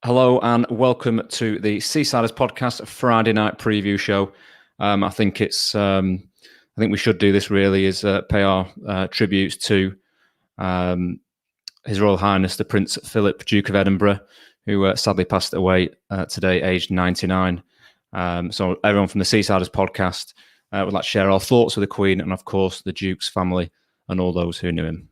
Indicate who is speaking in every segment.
Speaker 1: Hello and welcome to the Seasiders podcast Friday night preview show. I think we should do this really is pay our tributes to His Royal Highness the Prince Philip, Duke of Edinburgh, who sadly passed away today, aged 99. So everyone from the Seasiders podcast would like to share our thoughts with the Queen and of course the Duke's family and all those who knew him.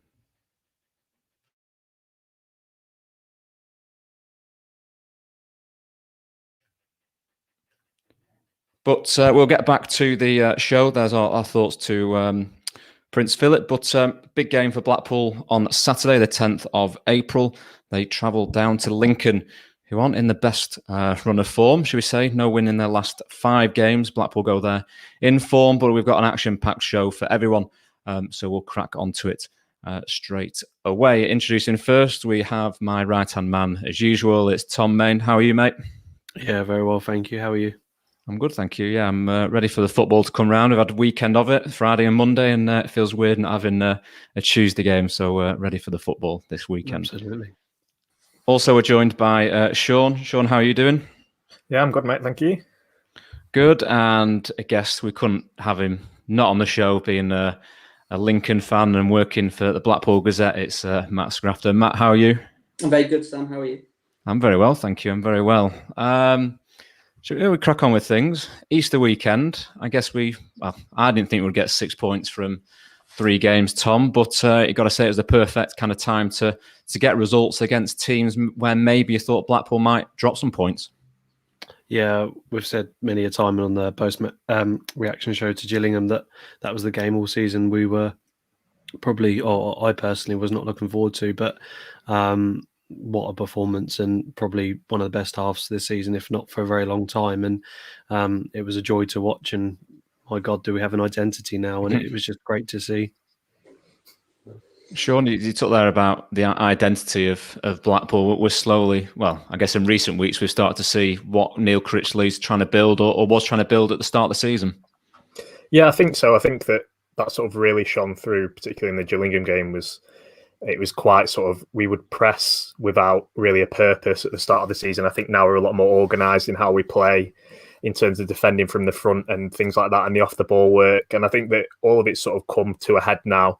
Speaker 1: But we'll get back to the show. There's our thoughts to Prince Philip. But big game for Blackpool on Saturday, the 10th of April. They travel down to Lincoln, who aren't in the best run of form, should we say. No win in their last 5 games. Blackpool go there in form, but we've got an action-packed show for everyone. So we'll crack onto it straight away. Introducing first, we have my right-hand man, as usual. It's Tom Main. How are you, mate?
Speaker 2: Yeah, very well, thank you. How are you?
Speaker 1: I'm good, thank you. Yeah, I'm ready for the football to come round. We've had a weekend of it, Friday and Monday, and it feels weird not having a Tuesday game. So ready for the football this weekend.
Speaker 2: Absolutely.
Speaker 1: Also, we're joined by Sean. Sean, how are you doing?
Speaker 3: Yeah, I'm good, mate. Thank you.
Speaker 1: Good. And I guess we couldn't have him not on the show, being a Lincoln fan and working for the Blackpool Gazette. It's Matt Scrafton. Matt, how are you?
Speaker 4: I'm very good, Sam. How are you?
Speaker 1: I'm very well, thank you. I'm very well. So we crack on with things. Easter weekend, I guess I didn't think we'd get 6 points from 3 games, Tom, but you got to say it was the perfect kind of time to get results against teams where maybe you thought Blackpool might drop some points.
Speaker 2: Yeah, we've said many a time on the post-reaction show to Gillingham that was the game all season we were probably, or I personally was not looking forward to, but what a performance, and probably one of the best halves this season, if not for a very long time. And it was a joy to watch, and my God, do we have an identity now? And it was just great to see.
Speaker 1: Sean, you talked there about the identity of Blackpool. We're slowly, well, I guess in recent weeks, we've started to see what Neil Critchley's trying to build or was trying to build at the start of the season.
Speaker 3: Yeah, I think so. I think that sort of really shone through, particularly in the Gillingham game. It was quite sort of, we would press without really a purpose at the start of the season. I think now we're a lot more organised in how we play in terms of defending from the front and things like that, and the off-the-ball work. And I think that all of it's sort of come to a head now.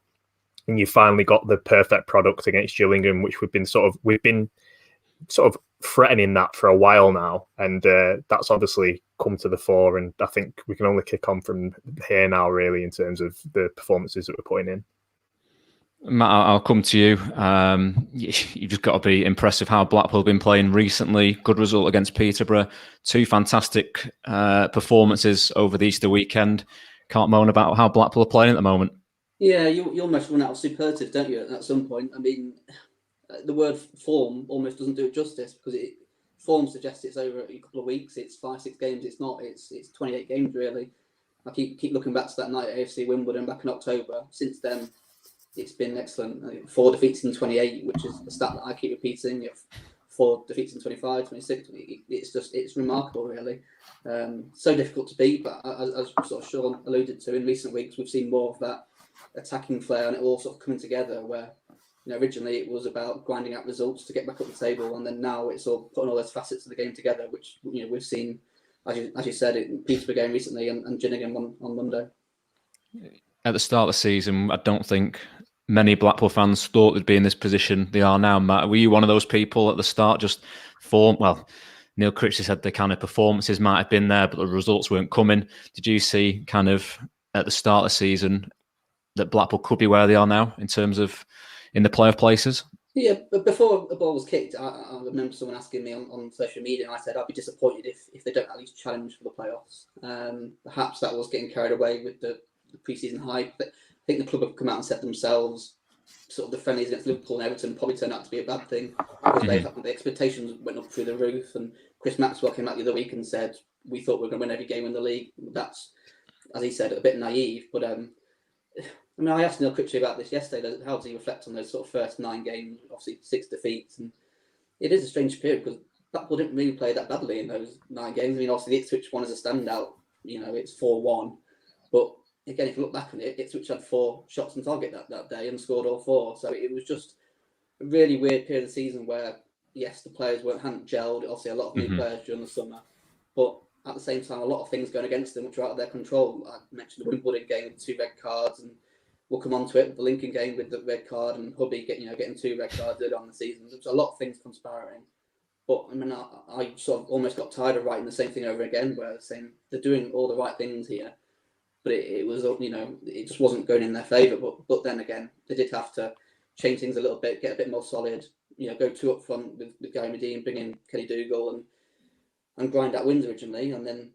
Speaker 3: And you finally got the perfect product against Gillingham, which we've been sort of threatening that for a while now. And that's obviously come to the fore. And I think we can only kick on from here now, really, in terms of the performances that we're putting in.
Speaker 1: Matt, I'll come to you. You've just got to be impressed with how Blackpool have been playing recently. Good result against Peterborough. 2 fantastic performances over the Easter weekend. Can't moan about how Blackpool are playing at the moment.
Speaker 4: Yeah, you almost run out of superlatives, don't you, at some point? I mean, the word form almost doesn't do it justice, because form suggests it's over a couple of weeks. It's 5-6 games. It's not. It's 28 games, really. I keep looking back to that night at AFC Wimbledon back in October. Since then, it's been excellent. 4 defeats in 28, which is a stat that I keep repeating. 4 defeats in 25, 26. It's remarkable, really. So difficult to beat, but as sort of Sean alluded to, in recent weeks, we've seen more of that attacking flair, and it all sort of coming together where, originally it was about grinding out results to get back up the table, and then now it's all putting all those facets of the game together, which we've seen, as you said, in Peterborough game recently and Gillingham on Monday.
Speaker 1: At the start of the season, I don't think many Blackpool fans thought they'd be in this position they are now. Matt, were you one of those people at the start? Just form? Well, Neil Critchley said the kind of performances might have been there, but the results weren't coming. Did you see kind of at the start of the season that Blackpool could be where they are now in terms of in the playoff places?
Speaker 4: Yeah, but before the ball was kicked, I remember someone asking me on social media, and I said I'd be disappointed if they don't at least challenge for the playoffs. Perhaps that was getting carried away with the pre-season hype. But I think the club have come out and set themselves sort of the friendlies against Liverpool and Everton probably turned out to be a bad thing, because the expectations went up through the roof. And Chris Maxwell came out the other week and said we thought we were going to win every game in the league. That's, as he said, a bit naive, but I mean, I asked Neil Critchley about this yesterday. How does he reflect on those sort of first 9 games? Obviously, 6 defeats, and it is a strange period because Blackpool didn't really play that badly in those 9 games. I mean, obviously, the Ipswich one is a standout. It's 4-1, but again, if you look back on it, Ipswich had 4 shots on target that day and scored all 4. So it was just a really weird period of the season where yes, the players hadn't gelled. Obviously, a lot of new players during the summer, but at the same time, a lot of things going against them which are out of their control. I mentioned the Wimbledon game with 2 red cards, and we'll come on to it. The Lincoln game with the red card, and Hubby getting 2 red cards early on in the season. There's a lot of things conspiring. But I mean, I sort of almost got tired of writing the same thing over again, where saying they're doing all the right things here, but it was, it just wasn't going in their favour. But then again, they did have to change things a little bit, get a bit more solid. Go 2 up front with Gary Medine, bring in Kenny Dougal, and grind out wins originally, and then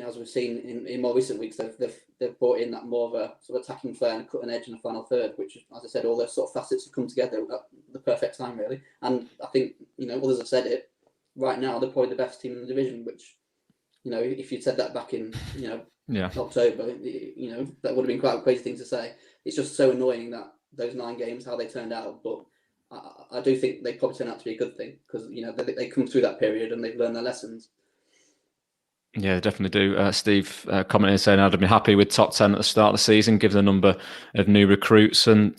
Speaker 4: as we've seen in more recent weeks, they've brought in that more of a sort of attacking flair and cutting edge in the final third, which, as I said, all those sort of facets have come together at the perfect time, really. And I think others have said it. Right now, they're probably the best team in the division, which, if you'd said that back in, October, that would have been quite a crazy thing to say. It's just so annoying that those 9 games, how they turned out. But I do think they probably turned out to be a good thing because, they come through that period and they've learned their lessons.
Speaker 1: Yeah, definitely do. Steve commented saying I'd be happy with top 10 at the start of the season, given the number of new recruits. And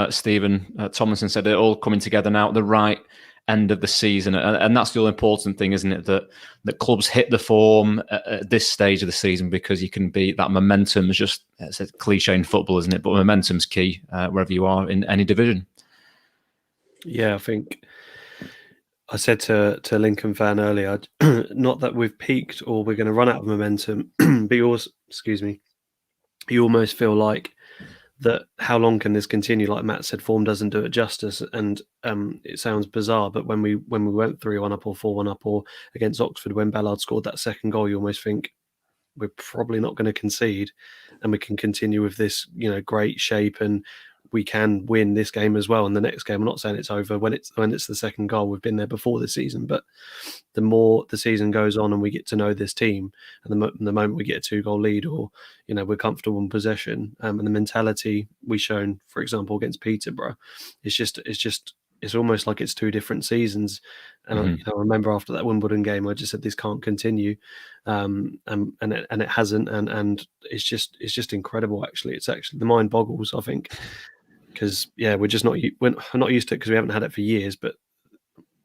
Speaker 1: Stephen Tomlinson said they're all coming together now at the right end of the season, and that's the all important thing, isn't it? That clubs hit the form at this stage of the season, because you can be that momentum is just, it's a cliche in football, isn't it? But momentum's key wherever you are in any division.
Speaker 2: Yeah, I think I said to a Lincoln fan earlier, not that we've peaked or we're going to run out of momentum, but you almost feel like that how long can this continue? Like Matt said, form doesn't do it justice, and it sounds bizarre, but when we went 3-1 up or 4-1 up, or against Oxford when Ballard scored that second goal, you almost think we're probably not going to concede, and we can continue with this great shape, and we can win this game as well. And the next game, I'm not saying it's over when it's the second goal. We've been there before this season, but the more the season goes on and we get to know this team, and the moment we get a 2-goal lead, or we're comfortable in possession, and the mentality we shown, for example, against Peterborough, it's almost like it's 2 different seasons. And I remember after that Wimbledon game, I just said this can't continue, and it hasn't, and it's just incredible. Actually, it's actually the mind boggles, I think, because we're not used to it because we haven't had it for years, but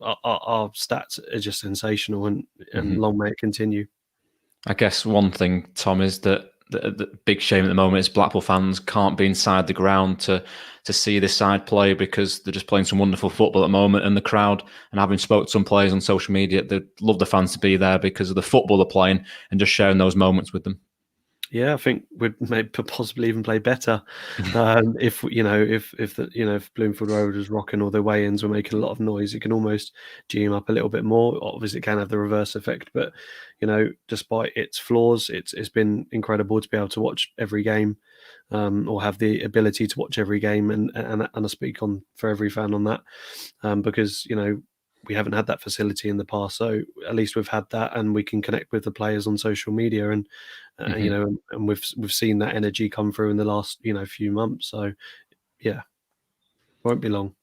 Speaker 2: our stats are just sensational, and long may it continue.
Speaker 1: I guess one thing, Tom, is that the big shame at the moment is Blackpool fans can't be inside the ground to see this side play, because they're just playing some wonderful football at the moment, and the crowd, and having spoke to some players on social media, they love the fans to be there because of the football they're playing and just sharing those moments with them.
Speaker 2: Yeah, I think we'd maybe possibly even play better if Bloomfield Road was rocking, or the weigh-ins were making a lot of noise. You can almost G them up a little bit more. Obviously, it can have the reverse effect, but despite its flaws, it's been incredible to be able to watch every game, or have the ability to watch every game, and I speak on for every fan on that, because we haven't had that facility in the past, so at least we've had that, and we can connect with the players on social media, and and we've seen that energy come through in the last few months. So won't be long.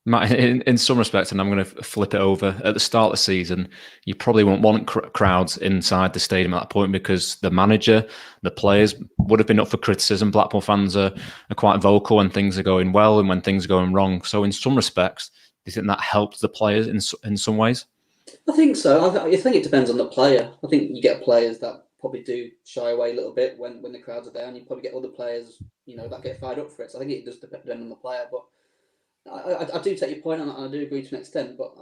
Speaker 1: Matt, in some respects, and I'm going to flip it over, at the start of the season, you probably won't want crowds inside the stadium at that point, because the manager, the players would have been up for criticism. Blackpool fans are quite vocal when things are going well and when things are going wrong. So in some respects, do you think that helped the players in some ways?
Speaker 4: I think so. I think it depends on the player. I think you get players that probably do shy away a little bit when the crowds are there, and you probably get other players, that get fired up for it. So I think it does depend on the player. But I do take your point, and I do agree to an extent. But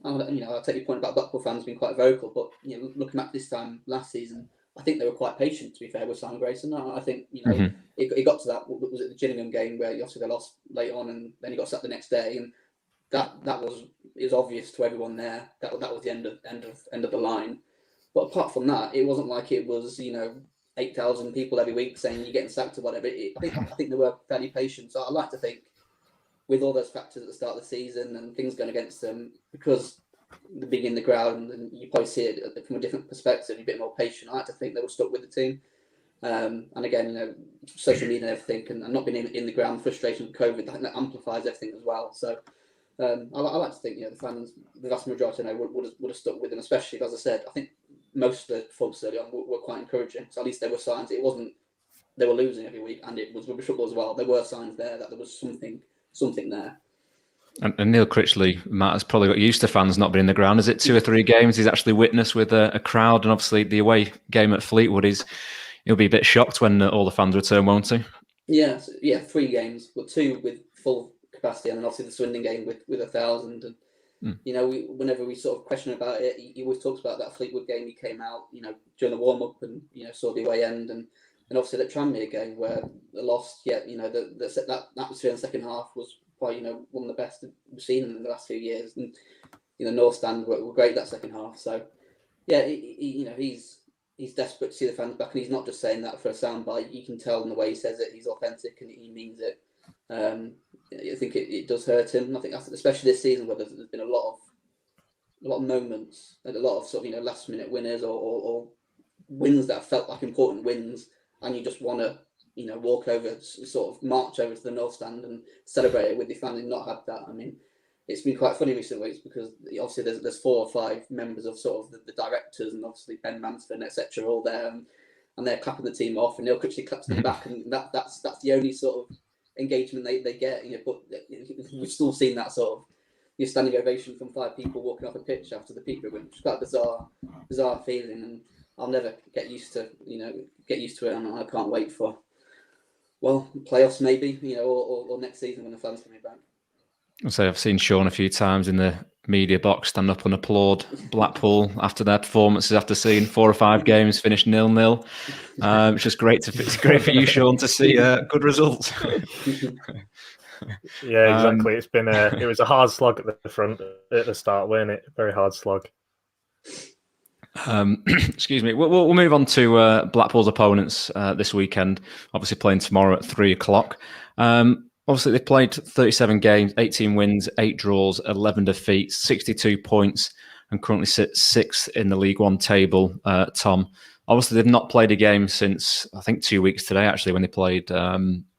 Speaker 4: I take your point about Blackpool fans being quite vocal. But looking back this time last season, I think they were quite patient, to be fair, with Simon Grayson. I think it got to that. Was it the Gillingham game where obviously they lost late on, and then he got sacked the next day, and that was obvious to everyone there. That was the end of the line. But apart from that, it wasn't like it was 8,000 people every week saying you're getting sacked or whatever. I think they were fairly patient. So I like to think, with all those factors at the start of the season and things going against them, because the being in the ground and you probably see it from a different perspective, you're a bit more patient. I like to think they were stuck with the team. And again, social media and everything, and not being in the ground, frustration with COVID, I think that amplifies everything as well. So I like to think the fans, the vast majority, would have stuck with them, especially, as I said, I think most of the folks early on were quite encouraging. So at least there were signs. It wasn't they were losing every week, and it was rubbish football as well. There were signs there that there was something there.
Speaker 1: And Neil Critchley, Matt, has probably got used to fans not being in the ground. Is it 2 or 3 games he's actually witnessed with a crowd? And obviously the away game at Fleetwood, he'll be a bit shocked when all the fans return, won't he?
Speaker 4: Yeah, 3 games, but 2 with full capacity, and then obviously the Swindon game with 1,000. And whenever we sort of question about it, he always talks about that Fleetwood game. He came out, during the warm up and saw the away end, and obviously that Tranmere game where they lost. Yet that atmosphere in the second half was probably one of the best we've seen in the last few years. And North Stand were great that second half. So yeah, he's desperate to see the fans back, and he's not just saying that for a soundbite. You can tell in the way he says it, he's authentic and he means it. I think it does hurt him. I think that's, especially this season, where there's been a lot of moments and a lot of sort of last minute winners or wins that have felt like important wins, and you just want to walk over, sort of march over to the North Stand and celebrate it with your family. Not had that. I mean, it's been quite funny recent weeks because obviously there's 4 or 5 members of sort of the directors, and obviously Ben Mansford and etc. all there, and they're clapping the team off, and Neil Critchley claps them back, and that's the only sort of engagement they get. But we've still seen that sort of standing ovation from 5 people walking off a pitch after the Peterborough win, which is quite a bizarre feeling, and I'll never get used to it, and I can't wait for playoffs maybe, or next season when the fans coming back.
Speaker 1: So I've seen Sean a few times in the media box stand up and applaud Blackpool after their performances, after seeing 4 or 5 games finish 0-0. It's just great it's great for you, Sean, to see good results.
Speaker 3: Yeah, exactly. It was a hard slog at the front at the start, wasn't it? Very hard slog.
Speaker 1: Excuse me. We'll move on to Blackpool's opponents this weekend. Obviously playing tomorrow at 3:00. Obviously, they've played 37 games, 18 wins, 8 draws, 11 defeats, 62 points, and currently sit 6th in the League One table. Tom, obviously, they've not played a game since, I think, 2 weeks today, actually, when they played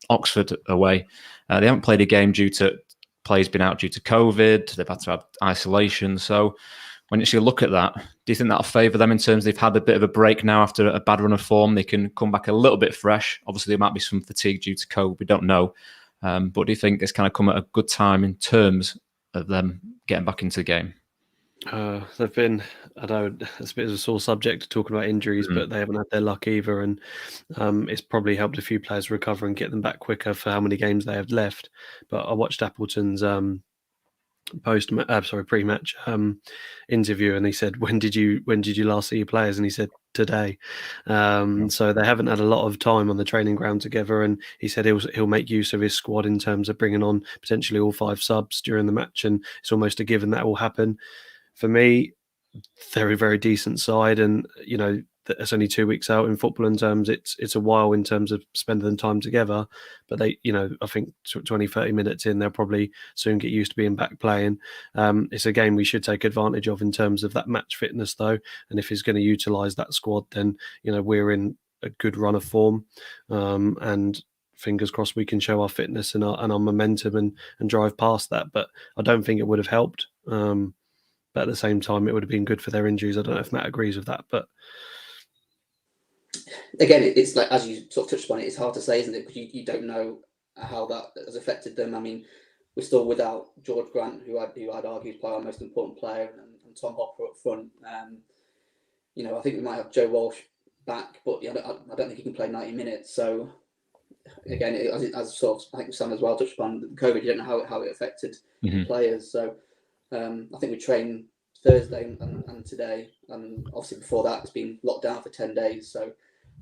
Speaker 1: Oxford away. They haven't played a game due to players being out due to COVID. They've had to have isolation. So when you actually look at that, do you think that'll favour them in terms of they've had a bit of a break now after a bad run of form? They can come back a little bit fresh. Obviously, there might be some fatigue due to COVID. We don't know. But do you think it's kind of come at a good time in terms of them getting back into the game?
Speaker 2: They've been, I know it's a bit of a sore subject talking about injuries, but they haven't had their luck either, and it's probably helped a few players recover and get them back quicker for how many games they have left. But I watched Appleton's pre-match interview, and he said, when did you last see your players? And he said, today. So they haven't had a lot of time on the training ground together, and he said he'll make use of his squad in terms of bringing on potentially all 5 subs during the match, and it's almost a given that will happen. For me, they're a very decent side, and it's only 2 weeks out in football in terms. It's a while in terms of spending time together, but they, I think 20-30 minutes in, they'll probably soon get used to being back playing. It's a game we should take advantage of in terms of that match fitness, though. And if he's going to utilise that squad, then we're in a good run of form, and fingers crossed we can show our fitness and our momentum and drive past that. But I don't think it would have helped. But at the same time, it would have been good for their injuries. I don't know if Matt agrees with that, but
Speaker 4: again, it's like, as you sort of touched on it, it's hard to say, isn't it? Because you don't know how that has affected them. I mean, we're still without George Grant, who I'd argue is probably our most important player, and Tom Hopper up front. I think we might have Joe Walsh back, but I don't think he can play 90 minutes. So again, as sort of, I think Sam as well touched upon COVID, you don't know how it affected players. So I think we train Thursday and today, and obviously before that it's been locked down for 10 days. So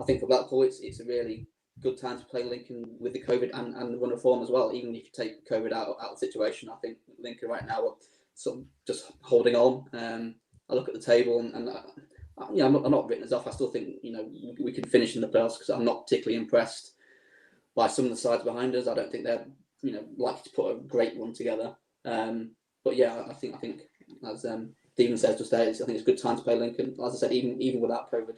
Speaker 4: I think for Blackpool it's a really good time to play Lincoln with the COVID and the run of form as well. Even if you take COVID out of the situation, I think Lincoln right now are sort of just holding on. I look at the table and I'm not written as off. I still think we can finish in the playoffs, because I'm not particularly impressed by some of the sides behind us. I don't think they're likely to put a great one together. But yeah, I think as Stephen says just there, I think it's a good time to play Lincoln. As I said, even without COVID.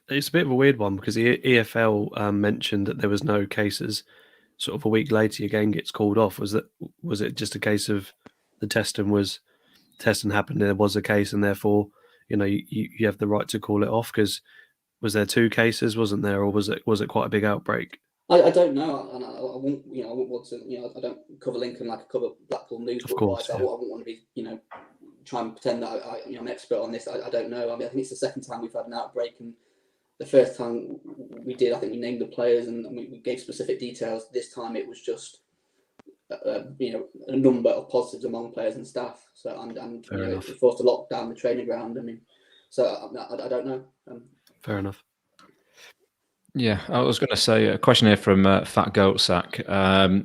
Speaker 2: It's a bit of a weird one, because the EFL mentioned that there was no cases. Sort of a week later, your game gets called off. Was it just a case of the testing happened? There was a case, and therefore you have the right to call it off? Because was there 2 cases, wasn't there, or was it quite a big outbreak?
Speaker 4: I don't know, and I won't, I won't want to, I don't cover Lincoln like I cover Blackpool news.
Speaker 2: Of course,
Speaker 4: I won't want to be, try and pretend that I'm an expert on this. I don't know. I mean, I think it's the second time we've had an outbreak, and the first time we did, I think we named the players and we gave specific details. This time it was just, a number of positives among players and staff. So and it forced a lock down the training ground. I mean, so I don't know.
Speaker 2: Fair enough.
Speaker 1: Yeah, I was going to say a question here from Fat Goat Sack.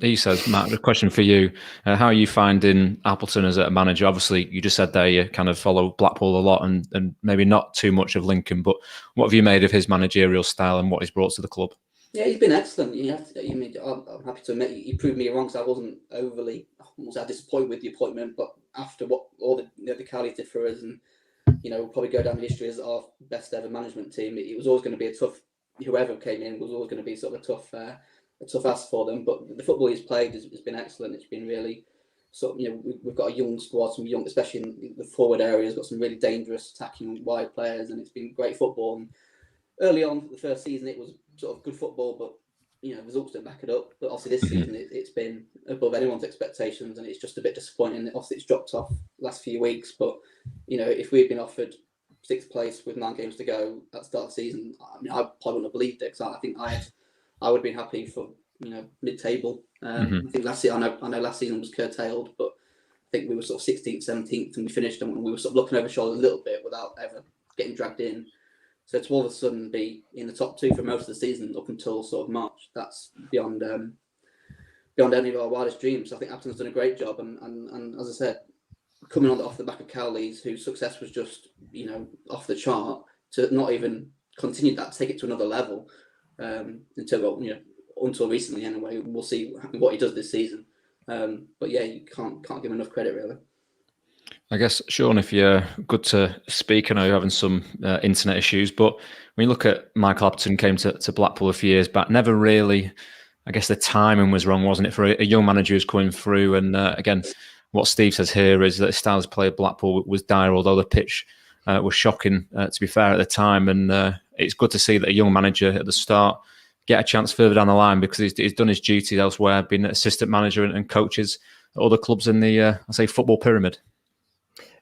Speaker 1: He says, Matt, a question for you. How are you finding Appleton as a manager? Obviously, you just said there you kind of follow Blackpool a lot and maybe not too much of Lincoln, but what have you made of his managerial style and what he's brought to the club?
Speaker 4: Yeah, he's been excellent. I'm happy to admit he proved me wrong, so I wasn't overly disappointed with the appointment. But after what all the Cowleys did for us, and we'll probably go down in history as our best ever management team, it was always going to be a tough. Whoever came in was always going to be sort of a tough ask for them. But the football he's played has been excellent. It's been really we've got a young squad, some young, especially in the forward areas, got some really dangerous attacking wide players, and it's been great football. And early on, the first season, it was sort of good football, but results didn't back it up. But obviously this season, it's been above anyone's expectations, and it's just a bit disappointing. Obviously, it's dropped off the last few weeks, but if we'd been offered 6th place with 9 games to go at the start of the season, I mean, I probably wouldn't have believed it, because I think I would have been happy for mid-table. I think last year, I know last season was curtailed, but I think we were sort of 16th, 17th, and we finished, and we were sort of looking over shoulders a little bit without ever getting dragged in. So to all of a sudden be in the top 2 for most of the season up until sort of March, that's beyond any of our wildest dreams. So I think Appleton's done a great job, and as I said, coming off the back of Cowleys, whose success was just off the chart, to not even continue that, take it to another level until recently anyway. We'll see what he does this season. But yeah, you can't give him enough credit really.
Speaker 1: I guess, Sean, if you're good to speak, I know you're having some internet issues, but when you look at Michael Appleton, came to Blackpool a few years back, never really, I guess the timing was wrong, wasn't it, for a young manager who's coming through. And again, what Steve says here is that Styles play at Blackpool was dire, although the pitch was shocking, to be fair, at the time. And it's good to see that a young manager at the start get a chance further down the line, because he's done his duties elsewhere, been an assistant manager and coaches at other clubs in the, football pyramid.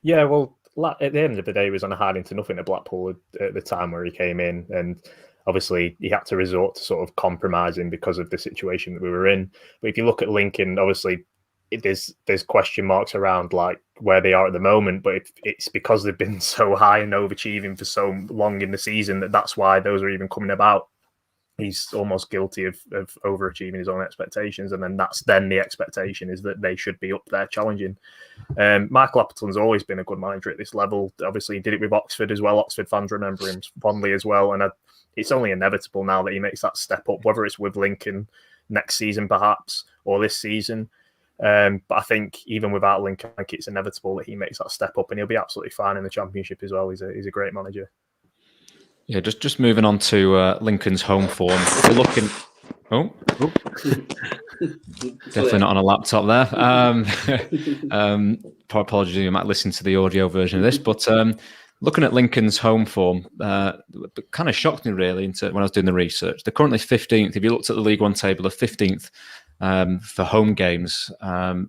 Speaker 3: Yeah, well, at the end of the day, he was on a hard into nothing at Blackpool at the time where he came in, and obviously he had to resort to sort of compromising because of the situation that we were in. But if you look at Lincoln, obviously there's question marks around like where they are at the moment, but it's because they've been so high and overachieving for so long in the season that's why those are even coming about. He's almost guilty of overachieving his own expectations, and then the expectation is that they should be up there challenging. Michael Appleton's always been a good manager at this level. Obviously, he did it with Oxford as well. Oxford fans remember him fondly as well, and it's only inevitable now that he makes that step up, whether it's with Lincoln next season perhaps or this season. But I think even without Lincoln, I think it's inevitable that he makes that step up, and he'll be absolutely fine in the Championship as well. He's a great manager.
Speaker 1: Yeah, just moving on to Lincoln's home form. If you're looking, definitely not on a laptop there. Apologies, you might listen to the audio version of this, but looking at Lincoln's home form, kind of shocked me really when I was doing the research. They're currently 15th. If you looked at the League One table, they're 15th for home games,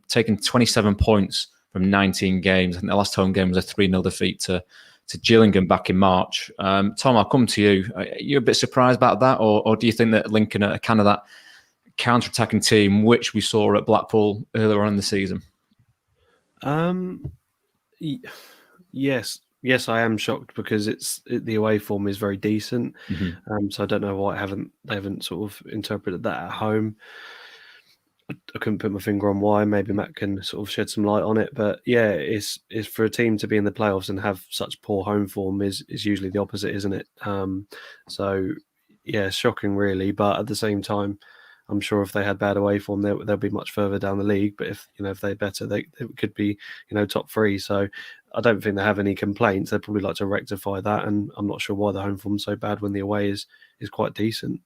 Speaker 1: taking 27 points from 19 games. I think the last home game was a 3-0 defeat to Gillingham back in March. Tom, I'll come to you. Are you a bit surprised about that, or do you think that Lincoln are kind of that counter-attacking team which we saw at Blackpool earlier on in the season?
Speaker 2: Yes, I am shocked because the away form is very decent. So I don't know why they haven't sort of interpreted that at home. I couldn't put my finger on why. Maybe Matt can sort of shed some light on it. But yeah, it's for a team to be in the playoffs and have such poor home form is usually the opposite, isn't it? So yeah, shocking really. But at the same time, I'm sure if they had bad away form, they'll be much further down the league. But if they're better, they could be top 3. So I don't think they have any complaints. They'd probably like to rectify that. And I'm not sure why the home form's so bad when the away is quite decent.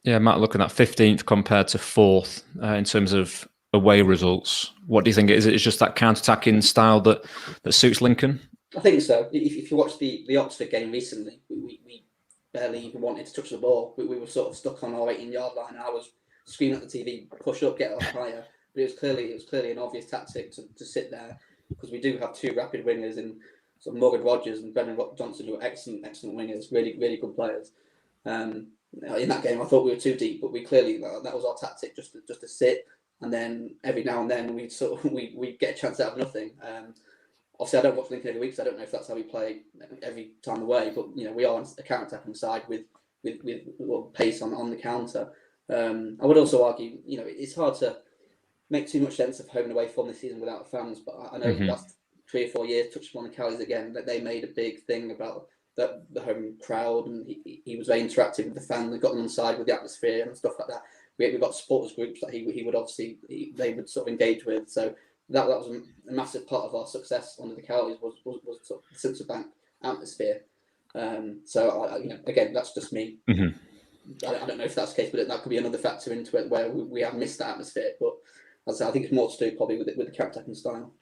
Speaker 1: Yeah, Matt, looking at 15th compared to 4th in terms of away results, what do you think? Is it just that counter-attacking style that suits Lincoln?
Speaker 4: I think so. If you watch the Oxford game recently, we barely even wanted to touch the ball. We were sort of stuck on our 18-yard line. I was screaming at the TV, push up, get up higher. But it was clearly an obvious tactic to sit there, because we do have two rapid wingers in sort of Morgan Rogers and Brendan Johnson, who are excellent wingers, really good players. In that game, I thought we were too deep, but we clearly, that was our tactic, just to sit, and then every now and then we get a chance out of nothing. Obviously, I don't watch Lincoln every week, so I don't know if that's how we play every time away. But we are on a counter-attacking side with pace on the counter. I would also argue, it's hard to make too much sense of home and away form this season without fans. But I know the last 3 or 4 years, touched upon the Cowleys again, that they made a big thing about the home crowd, and he was very interactive with the fans. They got them on side with the atmosphere and stuff like that. We've got supporters groups that he would obviously they would sort of engage with. So that was a massive part of our success under the Cowleys was sort of the Sincil Bank atmosphere. So again, that's just me. I don't know if that's the case, but that could be another factor into it where we have missed that atmosphere. But as I say, I think it's more to do probably with the counter-attacking style.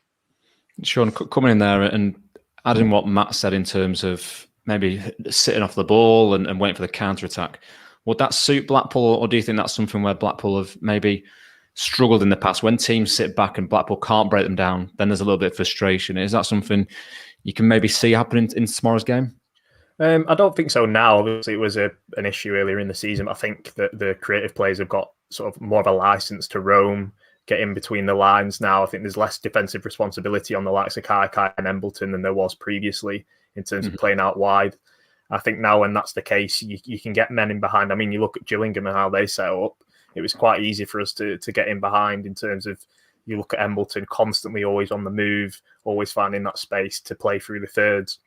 Speaker 1: Sean, coming in there and adding what Matt said in terms of maybe sitting off the ball and waiting for the counter-attack, would that suit Blackpool, or do you think that's something where Blackpool have maybe struggled in the past? When teams sit back and Blackpool can't break them down, then there's a little bit of frustration. Is that something you can maybe see happening in tomorrow's game?
Speaker 3: I don't think so now. Obviously, it was an issue earlier in the season. But I think that the creative players have got sort of more of a license to roam, get in between the lines now. I think there's less defensive responsibility on the likes of Kai and Embleton than there was previously in terms of playing out wide. I think now when that's the case, you can get men in behind. I mean, you look at Gillingham and how they set up. It was quite easy for us to get in behind in terms of, you look at Embleton constantly always on the move, always finding that space to play through the thirds.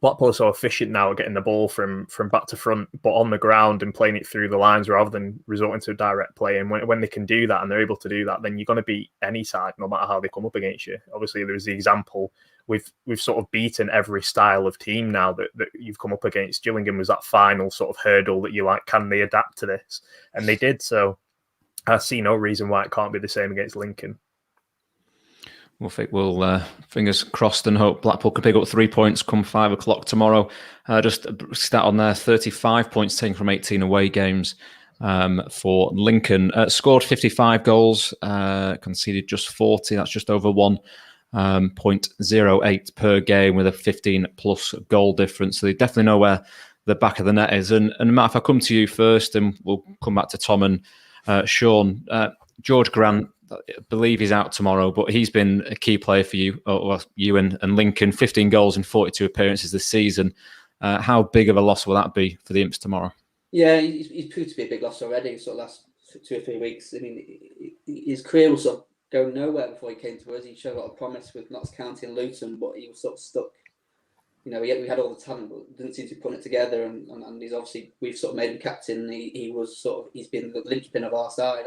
Speaker 3: Blackpool are so efficient now at getting the ball from back to front, but on the ground and playing it through the lines rather than resorting to direct play. And when they can do that and they're able to do that, then you're going to beat any side, no matter how they come up against you. Obviously, there's the example. We've sort of beaten every style of team now that you've come up against. Gillingham was that final sort of hurdle that you're like, can they adapt to this? And they did. So I see no reason why it can't be the same against Lincoln.
Speaker 1: We'll fingers crossed and hope Blackpool can pick up 3 points come 5 o'clock tomorrow. Just a stat on there, 35 points taken from 18 away games for Lincoln. Scored 55 goals, conceded just 40. That's just over 1.08 per game with a 15-plus goal difference. So they definitely know where the back of the net is. And Matt, if I come to you first, and we'll come back to Tom and Sean. George Grant, I believe he's out tomorrow, but he's been a key player for you, you and Lincoln. 15 goals in 42 appearances this season. How big of a loss will that be for the Imps tomorrow?
Speaker 4: Yeah, he's proved to be a big loss already. Sort of last 2 or 3 weeks. I mean, his career was sort of going nowhere before he came to us. He showed a lot of promise with Notts County and Luton, but he was sort of stuck. We had all the talent, but didn't seem to be putting it together. And he's obviously, we've sort of made him captain. He's been the linchpin of our side.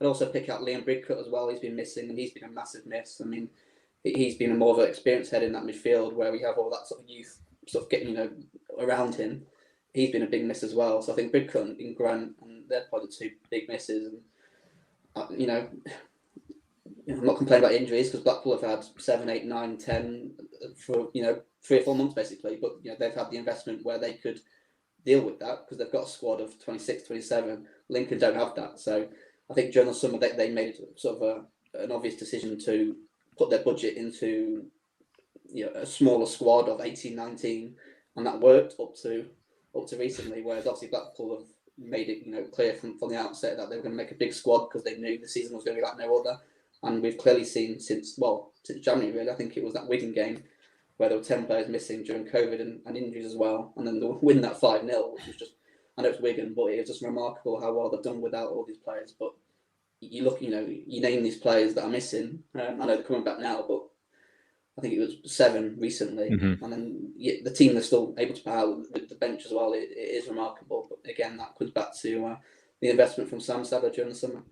Speaker 4: I'd also pick out Liam Bridcut as well. He's been missing, and he's been a massive miss. I mean, he's been a more of an experienced head in that midfield where we have all that sort of youth sort of getting around him. He's been a big miss as well. So I think Bridcut and Grant, and they're probably the two big misses. And I'm not complaining about injuries because Blackpool have had 7, 8, 9, 10 for 3 or 4 months basically. But they've had the investment where they could deal with that because they've got a squad of 26, 27. Lincoln don't have that, so I think during the summer they made sort of an obvious decision to put their budget into a smaller squad of 18, 19, and that worked up to recently. Whereas obviously Blackpool have made it clear from the outset that they were going to make a big squad because they knew the season was going to be like no other. And we've clearly seen since January really. I think it was that Wigan game where there were 10 players missing during COVID and injuries as well, and then they'll win that 5-0, which was just. I know it's Wigan, but it was just remarkable how well they've done without all these players. But you look, you name these players that are missing. I know they're coming back now, but I think it was 7 recently. And then the team they're still able to put out with the bench as well. It is remarkable. But again, that comes back to the investment from Sam Sadler during the summer.